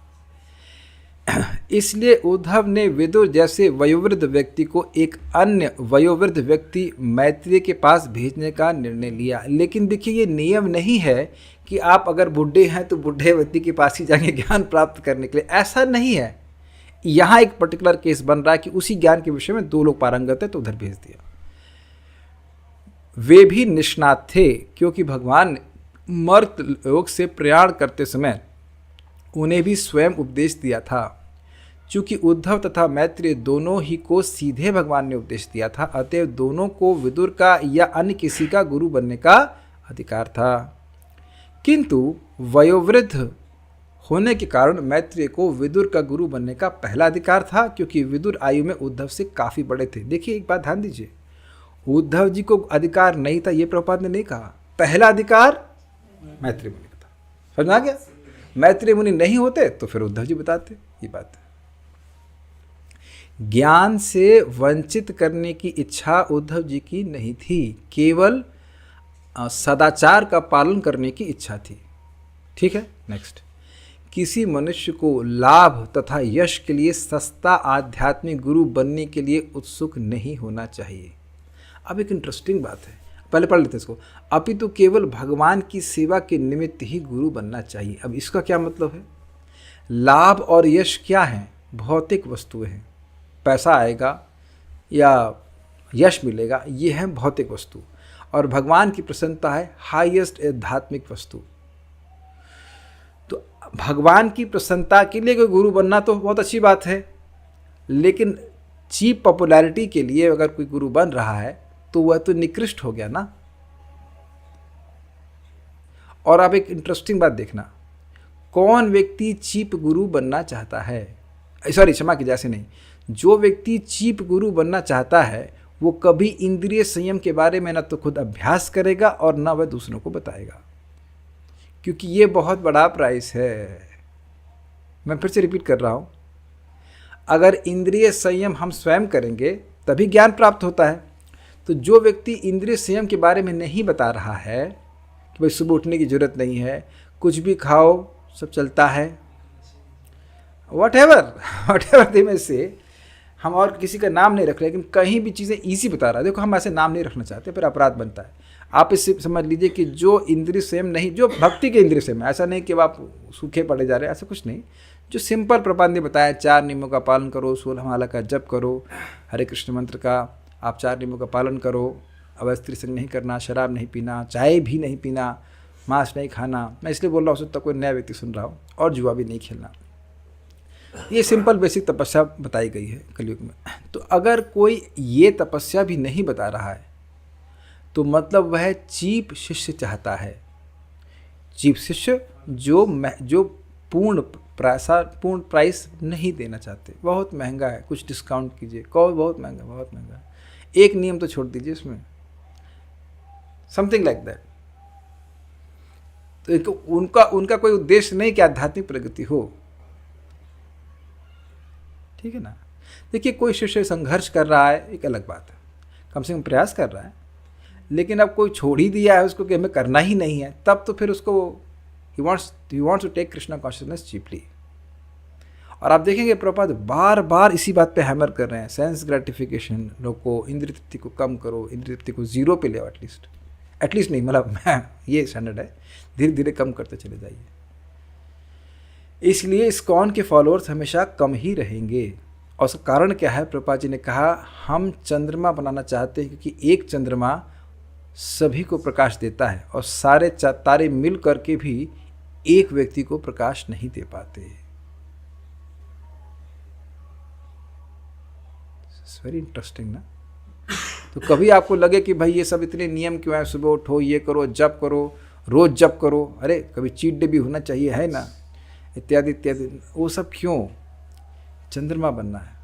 इसलिए उद्धव ने विदुर जैसे वयोवृद्ध व्यक्ति को एक अन्य वयोवृद्ध व्यक्ति मैत्रेय के पास भेजने का निर्णय लिया। लेकिन देखिए, ये नियम नहीं है कि आप अगर बूढ़े हैं तो बूढ़े व्यक्ति के पास ही जाएंगे ज्ञान प्राप्त करने के लिए, ऐसा नहीं है। यहाँ एक पर्टिकुलर केस बन रहा है कि उसी ज्ञान के विषय में 2 लोग पारंगत है, तो उधर भेज दिया। वे भी निष्णात थे, क्योंकि भगवान मर्त लोक से प्रयाण करते समय उन्हें भी स्वयं उपदेश दिया था। चूंकि उद्धव तथा मैत्रेय दोनों ही को सीधे भगवान ने उपदेश दिया था, अतएव दोनों को विदुर का या अन्य किसी का गुरु बनने का अधिकार था। किंतु वयोवृद्ध होने के कारण मैत्रेय को विदुर का गुरु बनने का पहला अधिकार था, क्योंकि विदुर आयु में उद्धव से काफ़ी बड़े थे। देखिए, एक बात ध्यान दीजिए, उद्धव जी को अधिकार नहीं था, ये प्रभुपाद ने नहीं कहा। पहला अधिकार मैत्रेय मुनि का था। समझ आ गया? मैत्रेय मुनि नहीं होते तो फिर उद्धव जी बताते। ये बात है। ज्ञान से वंचित करने की इच्छा उद्धव जी की नहीं थी, केवल सदाचार का पालन करने की इच्छा थी। ठीक है, नेक्स्ट। किसी मनुष्य को लाभ तथा यश के लिए सस्ता आध्यात्मिक गुरु बनने के लिए उत्सुक नहीं होना चाहिए। अब एक इंटरेस्टिंग बात है, पहले पढ़ लेते इसको। अपितु केवल भगवान की सेवा के निमित्त ही गुरु बनना चाहिए। अब इसका क्या मतलब है? लाभ और यश क्या है? भौतिक वस्तुएं हैं। पैसा आएगा या यश मिलेगा, ये है भौतिक वस्तु। और भगवान की प्रसन्नता है हाईएस्ट आध्यात्मिक वस्तु। तो भगवान की प्रसन्नता के लिए कोई गुरु बनना तो बहुत अच्छी बात है, लेकिन चीप पॉपुलैरिटी के लिए अगर कोई गुरु बन रहा है तो वह तो निकृष्ट हो गया ना। और आप एक इंटरेस्टिंग बात देखना, कौन व्यक्ति चीप गुरु बनना चाहता है? सॉरी, क्षमा कीजिए, ऐसे नहीं। जो व्यक्ति चीप गुरु बनना चाहता है वो कभी इंद्रिय संयम के बारे में न तो खुद अभ्यास करेगा और न वह दूसरों को बताएगा, क्योंकि ये बहुत बड़ा प्राइस है। मैं फिर से रिपीट कर रहा हूँ, अगर इंद्रिय संयम हम स्वयं करेंगे तभी ज्ञान प्राप्त होता है। तो जो व्यक्ति इंद्रिय संयम के बारे में नहीं बता रहा है कि भाई सुबह उठने की जरूरत नहीं है, कुछ भी खाओ सब चलता है, whatever दे में से हम और किसी का नाम नहीं रख रहे, लेकिन कहीं भी चीज़ें ईजी बता रहा है। देखो, हम ऐसे नाम नहीं रखना चाहते, फिर अपराध बनता है। आप इससे समझ लीजिए कि जो इंद्रिय संयम नहीं, जो भक्ति के इंद्रिय संयम, ऐसा नहीं कि आप सूखे पड़े जा रहे हैं, ऐसा कुछ नहीं। जो सिंपल प्रपात ने बताया, 4 नियमों का पालन करो, 16 माला का जप करो, हरे कृष्ण मंत्र का आप 4 नियमों का पालन करो, अवैध स्त्री संग नहीं करना, शराब नहीं पीना, चाय भी नहीं पीना, मांस नहीं खाना। मैं इसलिए बोल रहा हूँ, तक कोई नया व्यक्ति सुन रहा हो, और जुआ भी नहीं खेलना। ये सिंपल बेसिक तपस्या बताई गई है कलयुग में। तो अगर कोई ये तपस्या भी नहीं बता रहा है तो मतलब वह चीप शिष्य चाहता है। चीप शिष्य जो पूर्ण प्राइस नहीं देना चाहते, बहुत महंगा है, कुछ डिस्काउंट कीजिए, कहो बहुत महंगा, बहुत महंगा है, एक नियम तो छोड़ दीजिए इसमें, समथिंग लाइक दैट। तो उनका कोई उद्देश्य नहीं कि आध्यात्मिक प्रगति हो, ठीक है ना। देखिए, कोई शिष्य संघर्ष कर रहा है, एक अलग बात है, कम से कम प्रयास कर रहा है, लेकिन अब कोई छोड़ ही दिया है उसको कि हमें करना ही नहीं है, तब तो फिर उसको he wants to take Krishna consciousness cheaply. और आप देखेंगे प्रभुपाद बार बार इसी बात पे हैमर कर रहे हैं, सेंस ग्रेटिफिकेशन, लोग को इंद्रिय तृप्ति को कम करो, इंद्रिय तृप्ति को 0 पे ले आओ, एटलीस्ट नहीं, मतलब ये स्टैंडर्ड है, धीरे धीरे कम करते चले जाइए। इसलिए इस्कॉन के फॉलोअर्स हमेशा कम ही रहेंगे। और उसका कारण क्या है? प्रभुपाद जी ने कहा हम चंद्रमा बनाना चाहते हैं, क्योंकि एक चंद्रमा सभी को प्रकाश देता है और सारे तारे मिल करके भी एक व्यक्ति को प्रकाश नहीं दे पाते। इट्स वेरी इंटरेस्टिंग ना। तो कभी आपको लगे कि भाई ये सब इतने नियम क्यों है, सुबह उठो, ये करो, जप करो, रोज जप करो, अरे कभी चीट डे भी होना चाहिए, है ना, इत्यादि इत्यादि, वो सब क्यों? चंद्रमा बनना है।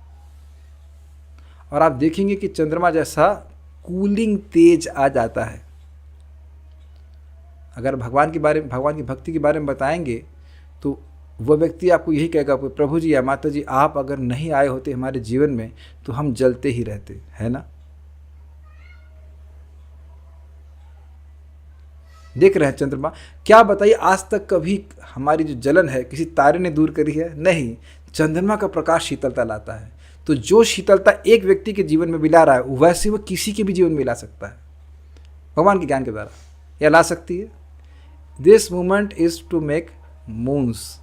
और आप देखेंगे कि चंद्रमा जैसा कूलिंग तेज आ जाता है। अगर भगवान की भक्ति के बारे में बताएंगे तो वह व्यक्ति आपको यही कहेगा, प्रभु जी या माता जी आप अगर नहीं आए होते हमारे जीवन में तो हम जलते ही रहते, है ना। देख रहे हैं चंद्रमा, क्या बताइए आज तक कभी हमारी जो जलन है किसी तारे ने दूर करी है? नहीं। चंद्रमा का प्रकाश शीतलता लाता है। तो जो शीतलता एक व्यक्ति के जीवन में मिला रहा है वैसे वो किसी के भी जीवन में ला सकता है भगवान के ज्ञान के द्वारा, या ला सकती है। This movement is to make moons,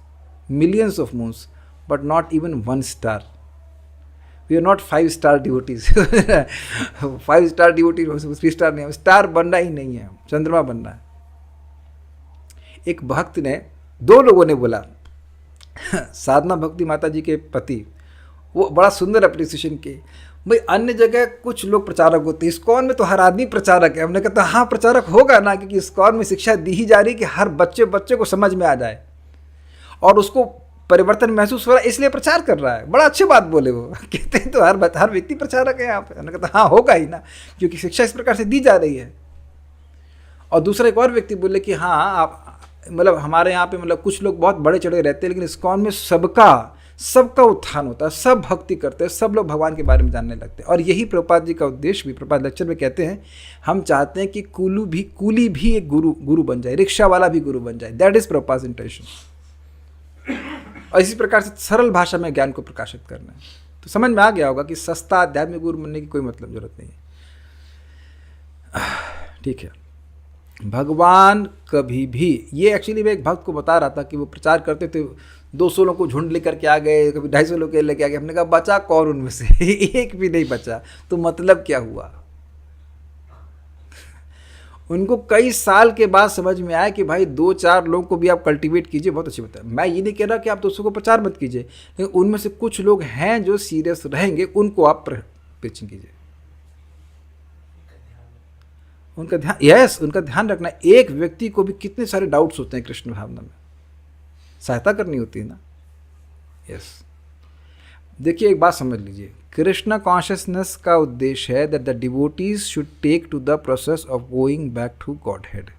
millions of moons, but not even 1 star. We are not 5 star devotees 5 star devotee 3 star नहीं, स्टार बनना ही नहीं है, चंद्रमा बनना है। एक भक्त ने, 2 लोगों ने बोला, साधना भक्ति माता जी के पति, वो बड़ा सुंदर अप्रिसिएशन की, भाई अन्य जगह कुछ लोग प्रचारक होते हैं, इस्कॉन में तो हर आदमी प्रचारक है। हमने कहा हाँ प्रचारक होगा ना, क्योंकि इस्कॉन में शिक्षा दी ही जा रही कि हर बच्चे को समझ में आ जाए और उसको परिवर्तन महसूस हो रहा है, इसलिए प्रचार कर रहा है। बड़ा अच्छी बात बोले वो, कहते हैं तो हर व्यक्ति प्रचारक है यहाँ पे। हमने कहा हाँ होगा ही ना, क्योंकि शिक्षा इस प्रकार से दी जा रही है। और दूसरा एक और व्यक्ति बोले कि हाँ आप, मतलब हमारे यहाँ पे मतलब कुछ लोग बहुत बड़े चढ़े रहते हैं, लेकिन इस्कॉन में सबका उत्थान होता है, सब भक्ति करते हैं, सब लोग भगवान के बारे में जानने लगते हैं। और यही प्रभुपाद जी का उद्देश्य भी, प्रभुपाद लेक्चर में कहते हैं, हम चाहते हैं कि कूली भी एक गुरु बन जाए, रिक्शा वाला भी गुरु बन जाए। That is Prabhupada intention. और इसी प्रकार से सरल भाषा में ज्ञान को प्रकाशित करना है। तो समझ में आ गया होगा कि सस्ता आध्यात्मिक गुरु बनने की कोई मतलब जरूरत नहीं है, ठीक है। भगवान कभी भी, ये एक्चुअली मैं एक भक्त को बता रहा था कि वो प्रचार करते थे, 200 लोगों को झुंड लेकर के आ गए, कभी 250 लोग लेके आ गए। हमने कहा बचा कौन उनमें से? एक भी नहीं बचा। तो मतलब क्या हुआ? उनको कई साल के बाद समझ में आया कि भाई 2-4 लोगों को भी आप कल्टीवेट कीजिए, बहुत अच्छी बात है। मैं ये नहीं कह रहा कि आप 200 को प्रचार मत कीजिए, लेकिन उनमें से कुछ लोग हैं जो सीरियस रहेंगे, उनको आप प्रीचिंग कीजिए। उनका ध्यान रखना। एक व्यक्ति को भी कितने सारे डाउट्स होते हैं कृष्ण भावना में, सहायता करनी होती है ना। यस, देखिए एक बात समझ लीजिए, कृष्णा कॉन्शियसनेस का उद्देश्य है that the devotees should take to the process of going back to Godhead.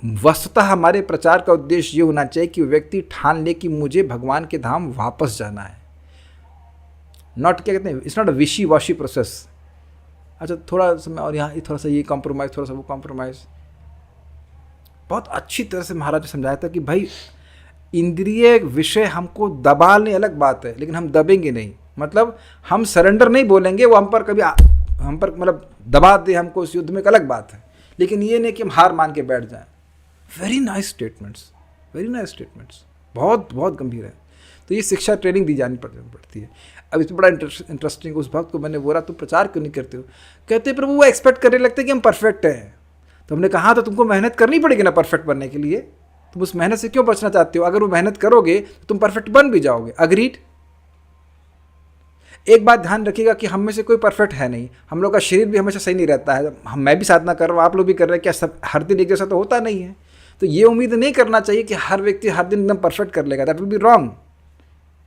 वस्तुतः हमारे प्रचार का उद्देश्य ये होना चाहिए कि व्यक्ति ठान ले कि मुझे भगवान के धाम वापस जाना है। नॉट, क्या कहते हैं, इट्स नॉट अ विशी वॉशी प्रोसेस। अच्छा थोड़ा समय और यहाँ थोड़ा सा ये कॉम्प्रोमाइज़, थोड़ा सा वो कॉम्प्रोमाइज़। बहुत अच्छी तरह से महाराज ने समझाया था कि भाई इंद्रिय विषय हमको दबा लें अलग बात है, लेकिन हम दबेंगे नहीं। मतलब हम सरेंडर नहीं बोलेंगे, वो हम पर मतलब दबा दे हमको इस युद्ध में, एक अलग बात है। लेकिन ये नहीं कि हम हार मान के बैठ जाएं। Very nice statements, very nice statements. बहुत बहुत गंभीर है। तो ये शिक्षा ट्रेनिंग दी जानी पड़ती है। अब इसमें बड़ा इंटरेस्टिंग, उस भक्त को मैंने बोला तुम प्रचार क्यों नहीं करते हो? कहते प्रभु वो एक्सपेक्ट करने लगते कि हम परफेक्ट हैं। तो हमने कहा तो तुमको मेहनत करनी पड़ेगी ना परफेक्ट बनने के लिए, तुम उस मेहनत से क्यों बचना चाहते हो? अगर वो मेहनत करोगे तो तुम परफेक्ट बन भी जाओगे। अग्रीड। एक बात ध्यान रखिएगा कि हम में से कोई परफेक्ट है नहीं, हम लोग का शरीर भी हमेशा सही नहीं रहता है। मैं भी साधना कर रहा हूँ, आप लोग भी कर रहे हैं, क्या सब हर दिन एक जैसा तो होता नहीं है। तो ये उम्मीद नहीं करना चाहिए कि हर व्यक्ति हर दिन एकदम परफेक्ट कर लेगा, that will be wrong.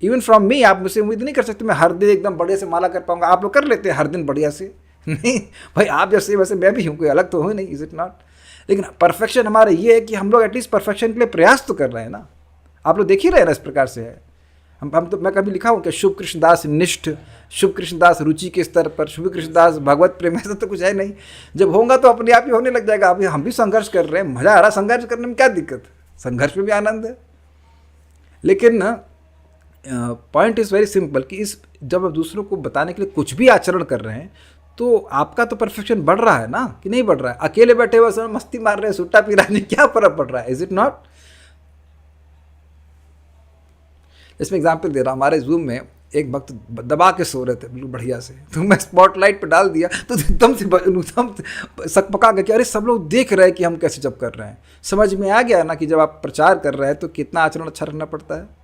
Even from me, आप मुझसे उम्मीद नहीं कर सकते मैं हर दिन एकदम बढ़िया से माला कर पाऊंगा। आप लोग कर लेते हैं हर दिन बढ़िया से, नहीं भाई आप जैसे वैसे मैं भी हूँ, कोई अलग तो हो नहीं, इज इट नॉट। लेकिन परफेक्शन हमारा ये है कि हम लोग एटलीस्ट परफेक्शन के लिए प्रयास तो कर रहे हैं ना। आप लोग देख ही रहे हैं ना, इस प्रकार से है। हम तो मैं कभी लिखा हूँ कि शुभ कृष्णदास निष्ठ, शुभ कृष्णदास रुचि के स्तर पर, शुभ कृष्णदास भगवत प्रेम, ऐसा तो कुछ है नहीं। जब होगा तो अपने आप ही होने लग जाएगा। अभी हम भी संघर्ष कर रहे हैं, मजा आ रहा संघर्ष करने में, क्या दिक्कत, संघर्ष में भी आनंद है। लेकिन पॉइंट इज़ वेरी सिंपल कि इस जब आप दूसरों को बताने के लिए कुछ भी आचरण कर रहे हैं तो आपका तो परफेक्शन बढ़ रहा है ना, कि नहीं बढ़ रहा है? अकेले बैठे हुए समय मस्ती मार रहे हैं, सुट्टा पी रहे हैं, क्या फर्क पड़ रहा है? Is it not? इसमें एग्जाम्पल दे रहा हूँ, हमारे जूम में एक भक्त दबा के सो रहे थे बिल्कुल बढ़िया से, तो मैं स्पॉटलाइट पे डाल दिया तो एकदम से सकपका गया कि अरे सब लोग देख रहे हैं कि हम कैसे जब कर रहे हैं। समझ में आ गया ना कि जब आप प्रचार कर रहे हैं तो कितना आचरण अच्छा रखना पड़ता है।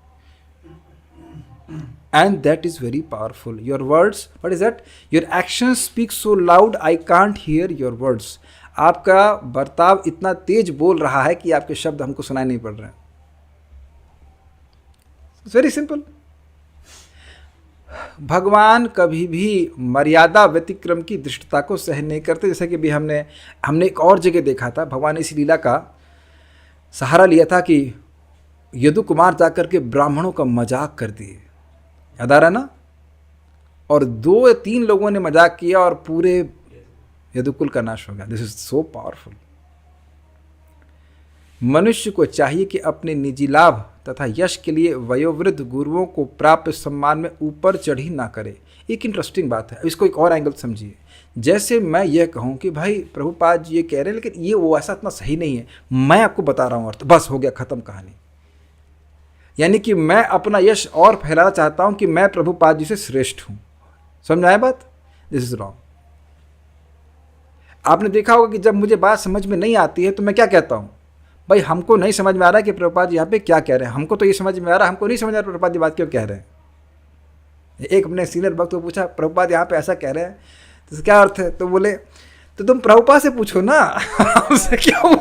And that is very powerful. Your words, what is that? Your actions speak so loud, I can't hear your words. आपका बर्ताव इतना तेज बोल रहा है कि आपके शब्द हमको सुनाई नहीं पड़ रहे हैं। It's very simple. भगवान कभी भी मर्यादा व्यतिक्रम की दृष्टता को सहन नहीं करते। जैसे कि भी हमने एक और जगह देखा था, भगवान ने इस लीला का सहारा लिया था कि यदु कुमार जाकर के ब्राह्मणों का मजाक कर दिए, याद आ रहा ना? और 2 या 3 लोगों ने मजाक किया और पूरे यदुकुल का नाश हो गया। This is so powerful. मनुष्य को चाहिए कि अपने निजी लाभ तथा यश के लिए वयोवृद्ध गुरुओं को प्राप्त सम्मान में ऊपर चढ़ी ना करे। एक इंटरेस्टिंग बात है, इसको एक और एंगल समझिए। जैसे मैं यह कहूँ कि भाई प्रभुपाद जी ये कह रहे हैं लेकिन ये वो ऐसा इतना सही नहीं है, मैं आपको बता रहा हूँ अर्थ, बस हो गया, खत्म कहानी। यानी कि मैं अपना यश और फैलाना चाहता हूं कि मैं प्रभुपाद जी से श्रेष्ठ हूं। समझ आया बात? This is wrong. आपने देखा होगा कि जब मुझे बात समझ में नहीं आती है तो मैं क्या कहता हूं, भाई हमको नहीं समझ में आ रहा है कि प्रभुपाद जी यहाँ पे क्या कह रहे हैं, हमको तो ये समझ में आ रहा है, हमको नहीं समझ आ रहा प्रभुपाद जी बात क्यों कह रहे हैं। एक अपने सीनियर भक्त को पूछा, प्रभुपाद यहाँ पे ऐसा कह रहे हैं तो क्या अर्थ है? तो बोले तो तुम प्रभुपाद से पूछो ना, हमसे क्यों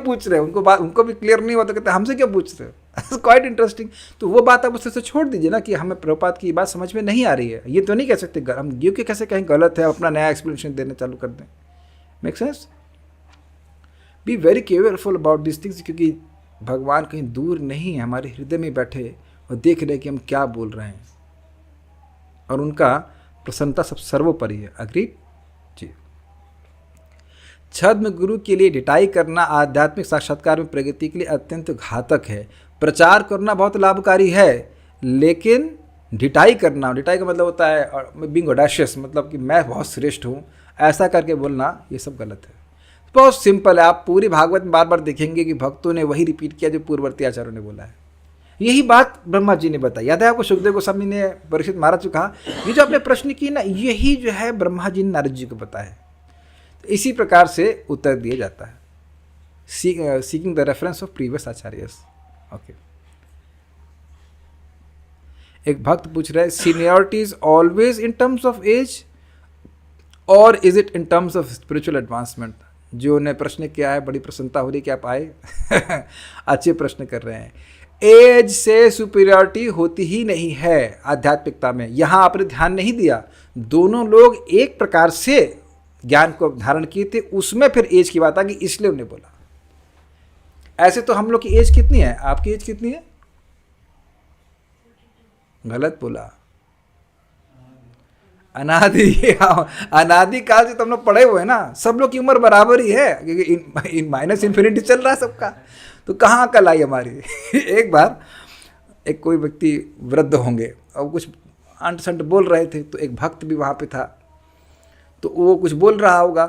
पूछ रहे? उनको भी क्लियर नहीं हुआ तो कहते हमसे क्यों पूछ रहे हो? Quite interesting. तो वो बात आप उससे छोड़ दीजिए ना कि हमें प्रभुपाद की बात समझ में नहीं आ रही है। ये तो नहीं कह सकते हम ये कि कैसे कहीं गलत है, अपना नया एक्सप्लेनेशन देने चालू कर दें। Make sense? Be very careful about this things, क्योंकि भगवान कहीं दूर नहीं है, हमारे हृदय में बैठे और देख रहे कि हम क्या बोल रहे हैं, और उनका प्रसन्नता सब सर्वोपरि है। अग्री जी। छद्म गुरु के लिए ढिठाई करना आध्यात्मिक साक्षात्कार में प्रगति के लिए अत्यंत घातक है। प्रचार करना बहुत लाभकारी है, लेकिन ढिठाई का मतलब होता है बीइंग ऑडेशियस, मतलब कि मैं बहुत श्रेष्ठ हूँ, ऐसा करके बोलना, ये सब गलत है। बहुत सिंपल है। आप पूरी भागवत में बार बार देखेंगे कि भक्तों ने वही रिपीट किया जो पूर्ववर्ती आचार्यों ने बोला है। यही बात ब्रह्मा जी ने बताई। याद है आपको? सुखदेव गोस्वामी ने परीक्षित महाराज को कहा ये जो आपने प्रश्न की ना, यही जो है ब्रह्मा जी ने नारद जी को बताया। इसी प्रकार से उत्तर दिया जाता है, seeking the reference of previous acharyas. Okay. एक भक्त पूछ रहे हैं, seniority is always in terms of age और is it in terms of spiritual advancement? जो ने प्रश्न किया है, बड़ी प्रसन्नता हो रही कि आप आए अच्छे प्रश्न कर रहे हैं। एज से सुपीरियरिटी होती ही नहीं है आध्यात्मिकता में। यहां आपने ध्यान नहीं दिया, दोनों लोग एक प्रकार से ज्ञान को धारण किए थे, उसमें फिर एज की बात आ गई, इसलिए उन्हें बोला। ऐसे तो हम लोग की एज कितनी है? आपकी एज कितनी है? गलत बोला, अनादि काल से तो हम लोग पढ़े हुए हैं ना, सब लोग की उम्र बराबर ही है, क्योंकि इन माइनस इन्फिनिटी चल रहा है सबका, तो कहाँ अकल आई हमारी। एक बार एक कोई व्यक्ति वृद्ध होंगे और कुछ अंट संट बोल रहे थे, तो एक भक्त भी वहाँ पे था, तो वो कुछ बोल रहा होगा,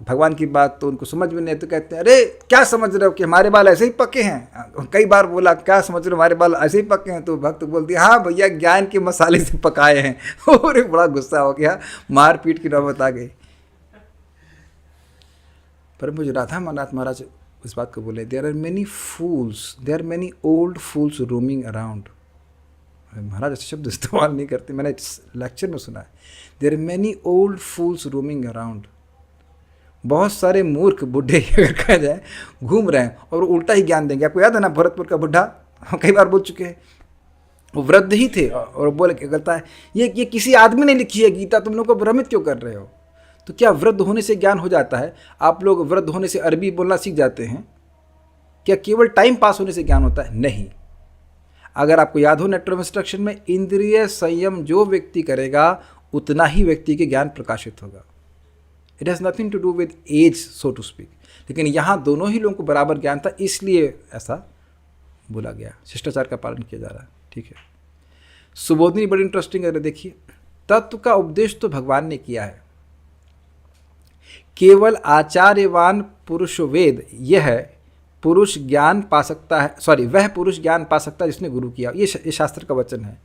भगवान की बात तो उनको समझ में नहीं, तो कहते हैं अरे क्या समझ रहे हो कि हमारे बाल ऐसे ही पके हैं। कई बार बोला क्या समझ रहे हो हमारे बाल ऐसे ही पके हैं, तो भक्त बोलती है हाँ भैया ज्ञान के मसाले से पकाए हैं। और बड़ा गुस्सा हो गया, मारपीट की नौबत आ गई। पर मुझे राधा नाथ महाराज इस बात को बोले, there are many fools, there are many old fools roaming around. Maharaj ऐसे शब्द इस्तेमाल नहीं करते, मैंने लेक्चर में सुना है, there are many old fools roaming around. बहुत सारे मूर्ख बुढ़े अगर कहा जाए घूम रहे हैं और उल्टा ही ज्ञान देंगे। आपको याद है ना भरतपुर का बुढ़ा, हम कई बार बोल चुके हैं, वो वृद्ध ही थे और बोले क्या करता है ये किसी आदमी ने लिखी है गीता, तुम लोग को भ्रमित क्यों कर रहे हो। तो क्या वृद्ध होने से ज्ञान हो जाता है? आप लोग वृद्ध होने से अरबी बोलना सीख जाते हैं? क्या केवल टाइम पास होने से ज्ञान होता है? नहीं। अगर आपको याद हो नेटवर्क इंस्ट्रक्शन में, इंद्रिय संयम जो व्यक्ति करेगा उतना ही व्यक्ति के ज्ञान प्रकाशित होगा। It has nothing to do with age so to speak. लेकिन यहाँ दोनों ही लोगों को बराबर ज्ञान था, इसलिए ऐसा बोला गया, शिष्टाचार का पालन किया जा रहा है। ठीक है। सुबोधिनी बड़ी इंटरेस्टिंग है, देखिए तत्व का उपदेश तो भगवान ने किया है, केवल आचार्यवान पुरुष वेद यह पुरुष ज्ञान पा सकता है, वह पुरुष ज्ञान पा सकता है जिसने गुरु किया। ये शास्त्र का वचन है।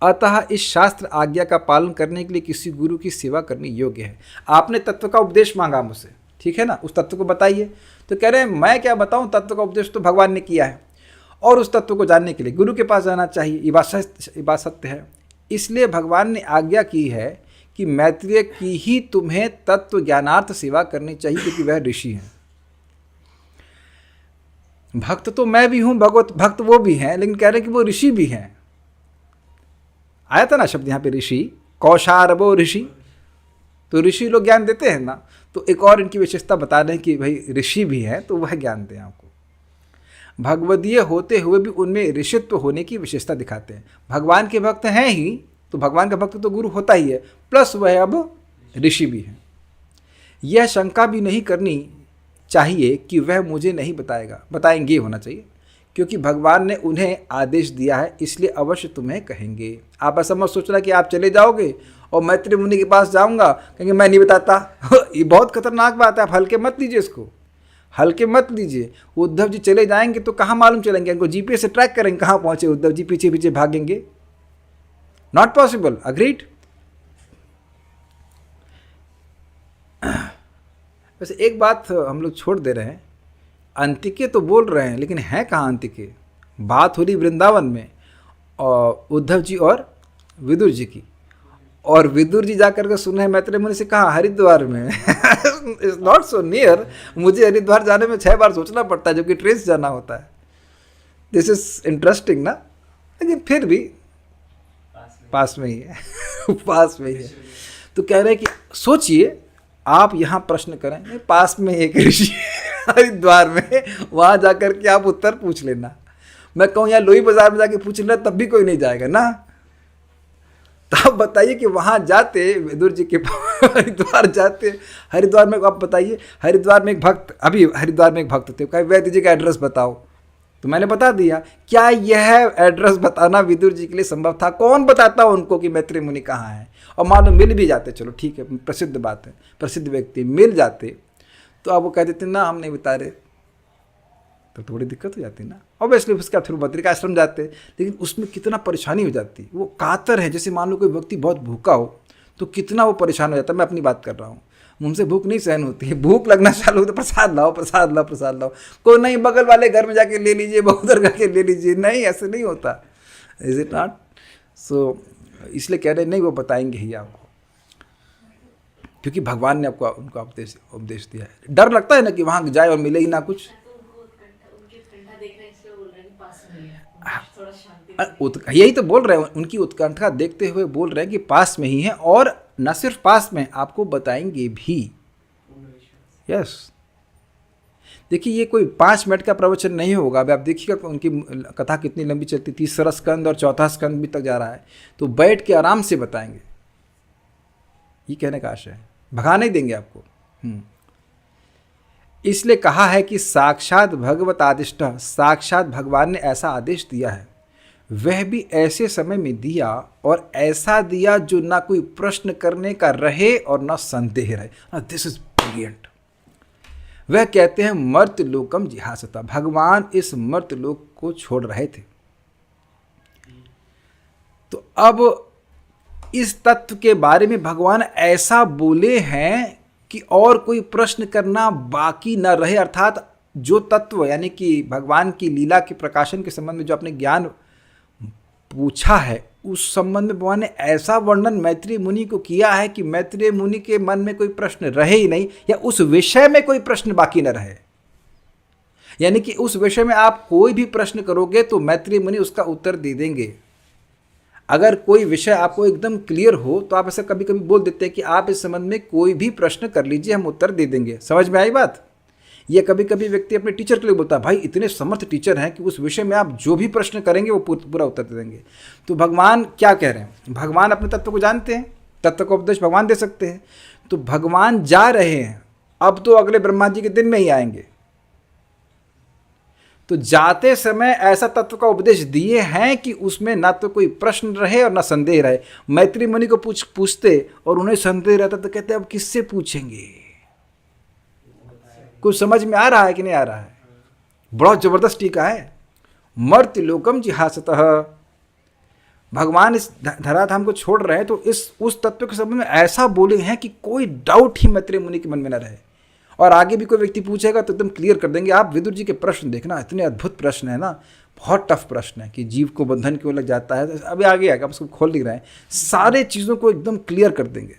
अतः इस शास्त्र आज्ञा का पालन करने के लिए किसी गुरु की सेवा करनी योग्य है। आपने तत्व का उपदेश मांगा मुझसे, ठीक है ना, उस तत्व को बताइए। तो कह रहे हैं मैं क्या बताऊं, तत्व का उपदेश तो भगवान ने किया है और उस तत्व को जानने के लिए गुरु के पास जाना चाहिए। ये बात सत्य है। इसलिए भगवान ने आज्ञा की है कि मैत्रेय की ही तुम्हें तत्व ज्ञानार्थ सेवा करनी चाहिए, क्योंकि वह ऋषि हैं। भक्त तो मैं भी हूं, भगवत भक्त वो भी हैं, लेकिन कह रहे हैं कि वो ऋषि भी हैं। आया था ना शब्द यहाँ पे ऋषि, कौशारबो ऋषि, तो ऋषि लोग ज्ञान देते हैं ना। तो एक और इनकी विशेषता बता रहे हैं कि भाई ऋषि भी हैं तो वह ज्ञान दें आपको। भगवदीय होते हुए भी उनमें ऋषित्व होने की विशेषता दिखाते हैं। भगवान के भक्त हैं ही, तो भगवान का भक्त तो गुरु होता ही है, प्लस वह अब ऋषि भी हैं। यह शंका भी नहीं करनी चाहिए कि वह मुझे नहीं बताएगा, बताएंगे होना चाहिए, क्योंकि भगवान ने उन्हें आदेश दिया है, इसलिए अवश्य तुम्हें कहेंगे। आप ऐसा मत सोचना कि आप चले जाओगे और मैत्री मुनि के पास जाऊंगा, कहेंगे मैं नहीं बताता। ये बहुत खतरनाक बात है, आप हल्के मत लीजिए इसको, हल्के मत लीजिए। उद्धव जी चले जाएंगे तो कहाँ मालूम चलेंगे, इनको जीपीएस से ट्रैक करेंगे कहाँ पहुंचे उद्धव जी, पीछे पीछे भागेंगे, नॉट पॉसिबल। अग्रीड। वैसे एक बात हम लोग छोड़ दे रहे हैं, अंतिके तो बोल रहे हैं लेकिन है कहाँ अंतिके। बात हो रही वृंदावन में और उद्धव जी और विदुर जी की, और विदुर जी जाकर के सुने मैत्रेय मुनि से कहा हरिद्वार में। इट्स नॉट सो नियर, मुझे हरिद्वार जाने में 6 बार सोचना पड़ता है जबकि ट्रेन से जाना होता है। दिस इज इंटरेस्टिंग ना, लेकिन फिर भी पास में ही है। पास में ही है। तो कह रहे हैं कि सोचिए आप यहाँ प्रश्न करें, पास में एक ऋषि हरिद्वार में, वहाँ जाकर के आप उत्तर पूछ लेना। मैं कहूँ यहाँ लोही बाजार में जाके पूछ लेना तब भी कोई नहीं जाएगा ना। तो आप बताइए कि वहाँ जाते विदुर जी के हरिद्वार जाते, हरिद्वार में आप बताइए, हरिद्वार में एक भक्त, अभी हरिद्वार में एक भक्त थे, कहे वैद्य जी का एड्रेस बताओ, तो मैंने बता दिया। क्या यह एड्रेस बताना विदुर जी के लिए संभव था? कौन बताता उनको कि मैत्रेय मुनि कहाँ है? और मान लो मिल भी जाते, चलो ठीक है, प्रसिद्ध बात है, प्रसिद्ध व्यक्ति मिल जाते, तो आप वो कह देते ना हम नहीं बता रहे, तो थोड़ी दिक्कत हो जाती ना। ऑब्वियसली उसके बाद फिर बद्रिका आश्रम जाते, लेकिन उसमें कितना परेशानी हो जाती। वो कातर है, जैसे मान लो कोई व्यक्ति बहुत भूखा हो तो कितना वो परेशान हो जाता है। मैं अपनी बात कर रहा हूँ, मुझसे भूख नहीं सहन होती है, भूख लगना चालू हो तो प्रसाद लाओ प्रसाद लाओ प्रसाद लाओ, कोई नहीं बगल वाले घर में जाके ले लीजिए, उधर जाके ले लीजिए, नहीं ऐसे नहीं होता। Is it not so? इसलिए कह रहे नहीं, वो बताएंगे ही आपको, क्योंकि भगवान ने आपको उनका उपदेश दिया है। डर लगता है ना कि वहाँ जाए और मिले ही ना कुछ। यही तो बोल रहे हैं, उनकी उत्कंठा देखते हुए बोल रहे हैं कि पास में ही है, और न सिर्फ पास में, आपको बताएंगे भी। यस। देखिए ये कोई 5 मिनट का प्रवचन नहीं होगा। अब आप देखिएगा उनकी कथा कितनी लंबी चलती, 3रा स्कंद और 4था स्कंद भी तक जा रहा है, तो बैठ के आराम से बताएंगे। ये कहने का आशय है, भगा नहीं देंगे आपको। इसलिए कहा है कि साक्षात भगवत आदिष्ट, साक्षात भगवान ने ऐसा आदेश दिया है, वह भी ऐसे समय में दिया, और ऐसा दिया जो ना कोई प्रश्न करने का रहे और ना संदेह रहे। This is brilliant. वह कहते हैं मर्त्य लोकम जिहासता, भगवान इस मर्त्य लोक को छोड़ रहे थे। तो अब इस तत्व के बारे में भगवान ऐसा बोले हैं कि और कोई प्रश्न करना बाकी न रहे, अर्थात जो तत्व यानी कि भगवान की लीला के प्रकाशन के संबंध में जो आपने ज्ञान पूछा है, उस संबंध में भगवान ने ऐसा वर्णन मैत्रेय मुनि को किया है कि मैत्रेय मुनि के मन में कोई प्रश्न रहे ही नहीं, या उस विषय में कोई प्रश्न बाकी न रहे। यानी कि उस विषय में आप कोई भी प्रश्न करोगे तो मैत्रेय मुनि उसका उत्तर दे देंगे। अगर कोई विषय आपको एकदम क्लियर हो तो आप ऐसा कभी कभी बोल देते हैं कि आप इस संबंध में कोई भी प्रश्न कर लीजिए, हम उत्तर दे देंगे। समझ में आई बात? ये कभी कभी व्यक्ति अपने टीचर के लिए बोलता है, भाई इतने समर्थ टीचर हैं कि उस विषय में आप जो भी प्रश्न करेंगे वो पूरा उत्तर दे देंगे। तो भगवान क्या कह रहे हैं? भगवान अपने तत्व को जानते हैं, तत्व का उपदेश भगवान दे सकते हैं। तो भगवान जा रहे हैं, अब तो अगले ब्रह्मा जी के दिन में ही आएंगे। तो जाते समय ऐसा तत्व का उपदेश दिए हैं कि उसमें ना तो कोई प्रश्न रहे और ना संदेह रहे। मैत्रेय मुनि को पूछते और उन्हें संदेह रहता तो कहते अब किससे पूछेंगे? कुछ समझ में आ रहा है कि नहीं आ रहा है? बड़ा जबरदस्त टीका है। मर्त्य लोकम जिहासतः, भगवान इस धराधाम को छोड़ रहे हैं तो उस तत्व के संबंध में ऐसा बोले हैं कि कोई डाउट ही मैत्रेय मुनि के मन में न रहे। और आगे भी कोई व्यक्ति पूछेगा तो एकदम क्लियर कर देंगे। आप विदुर जी के प्रश्न देखना, इतने अद्भुत प्रश्न है ना, बहुत टफ प्रश्न है कि जीव को बंधन क्यों लग जाता है। अभी आगे आएगा, आप उसको खोल नहीं रहे हैं, सारे चीज़ों को एकदम क्लियर कर देंगे।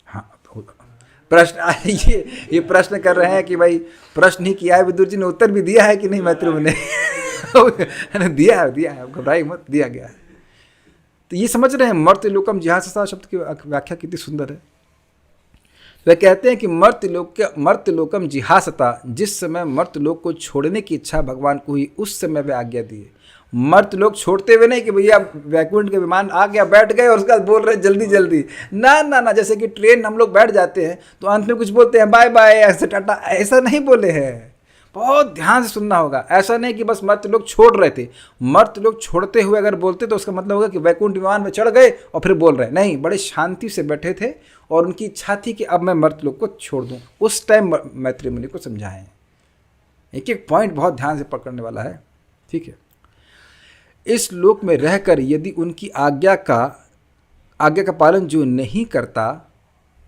हाँ, प्रश्न ये प्रश्न कर रहे हैं कि भाई प्रश्न ही किया है, विदुर जी ने उत्तर भी दिया है कि नहीं मैत्रेय मुनि ने दिया है, घबराई मत, दिया गया है। तो ये समझ रहे हैं मर्त्य लोकम जिहासता शब्द की व्याख्या कितनी सुंदर है। वह कहते हैं कि मर्त्य लोकम जिहासता, जिस समय मर्त्य लोक को छोड़ने की इच्छा भगवान को हुई उस समय वे आज्ञा दिए। मर्त्य लोक छोड़ते हुए नहीं कि भैया वैकुंठ के विमान आ गया, बैठ गए और उसके बाद बोल रहे जल्दी जल्दी, ना ना ना। जैसे कि ट्रेन हम लोग बैठ जाते हैं तो अंत में कुछ बोलते हैं बाय बाय, ऐसे टाटा, ऐसा नहीं बोले हैं। बहुत ध्यान से सुनना होगा। ऐसा नहीं कि बस मर्त्य लोक छोड़ रहे थे, मर्त्य लोक छोड़ते हुए अगर बोलते तो उसका मतलब होगा कि वैकुंठ विमान में चढ़ गए और फिर बोल रहे। नहीं, बड़े शांति से बैठे थे और उनकी इच्छा थी कि अब मैं मर्त्य लोक को छोड़ दूं। उस टाइम मैत्रेय मुनि को समझाएं। एक एक पॉइंट बहुत ध्यान से पकड़ने वाला है, ठीक है। इस लोक में रहकर यदि उनकी आज्ञा का पालन जो नहीं करता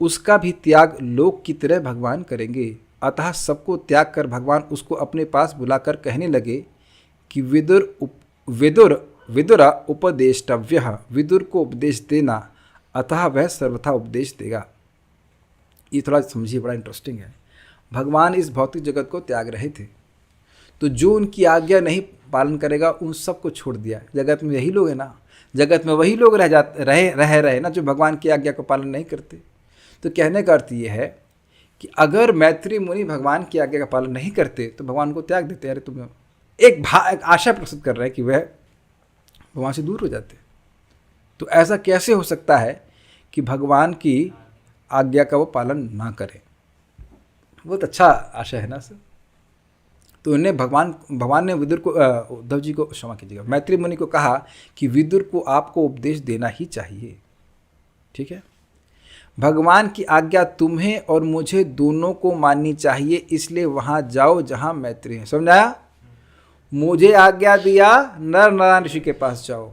उसका भी त्याग लोक की तरह भगवान करेंगे। अतः सबको त्याग कर भगवान उसको अपने पास बुलाकर कहने लगे कि विदुर उपदेष्टव्यः, विदुर को उपदेश देना, अतः वह सर्वथा उपदेश देगा। ये थोड़ा समझिए, बड़ा इंटरेस्टिंग है। भगवान इस भौतिक जगत को त्याग रहे थे, तो जो उनकी आज्ञा नहीं पालन करेगा उन सबको छोड़ दिया। जगत में यही लोग हैं ना, जगत में वही लोग रहे ना जो भगवान की आज्ञा को पालन नहीं करते। तो कहने का अर्थ ये है कि अगर मैत्रेय मुनि भगवान की आज्ञा का पालन नहीं करते तो भगवान को त्याग देते। अरे तुम एक आशा प्रस्तुत कर रहे हैं कि वह भगवान से दूर हो जाते। तो ऐसा कैसे हो सकता है कि भगवान की आज्ञा का वो पालन ना करें? बहुत अच्छा आशा है ना सर। तो उन्हें भगवान ने विदुर को, उद्धव जी को, क्षमा कीजिएगा, मैत्रेय मुनि को कहा कि विदुर को आपको उपदेश देना ही चाहिए। ठीक है, भगवान की आज्ञा तुम्हें और मुझे दोनों को माननी चाहिए, इसलिए वहाँ जाओ जहाँ मैत्रेय है। समझाया? मुझे आज्ञा दिया नर नारायण ऋषि के पास जाओ,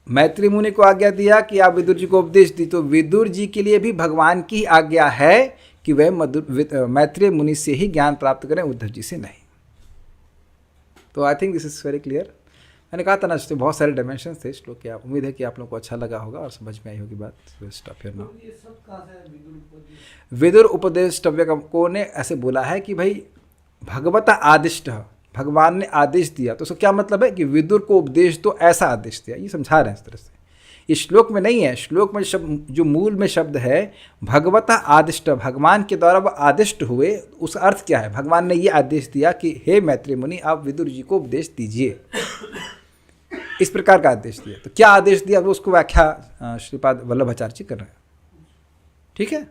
मैत्रेय मुनि को आज्ञा दिया कि आप विदुर जी को उपदेश दी, तो विदुर जी के लिए भी भगवान की आज्ञा है कि वह मैत्रेय मुनि से ही ज्ञान प्राप्त करें, उद्धव जी से नहीं। तो I think this is very clear. मैंने कहा था ना, बहुत सारे डायमेंशन थे श्लोक के। उम्मीद है कि आप लोगों को अच्छा लगा होगा और समझ में आई होगी बात। Stop here now. विदुर उपदेष्टव्य को ने ऐसे बोला है कि भाई भगवता आदिष्ट, भगवान ने आदेश दिया, तो उसका क्या मतलब है कि विदुर को उपदेश दो, ऐसा आदेश दिया। ये समझा रहे हैं इस तरह से। इस श्लोक में नहीं है, श्लोक में शब्द जो मूल में शब्द है भगवता आदिष्ट, भगवान के द्वारा वह आदिष्ट हुए। उसका अर्थ क्या है? भगवान ने ये आदेश दिया कि हे मैत्रेय मुनि आप विदुर जी को उपदेश दीजिए, इस प्रकार का आदेश दिया। तो क्या आदेश दिया वो उसको व्याख्या श्रीपाद वल्लभाचार्य जी कर रहे हैं। ठीक है,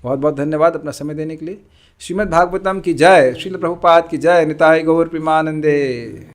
बहुत बहुत धन्यवाद अपना समय देने के लिए। श्रीमद् भागवतम की जय, श्रील प्रभुपाद की जय, निताय गौर प्रेमानंदे।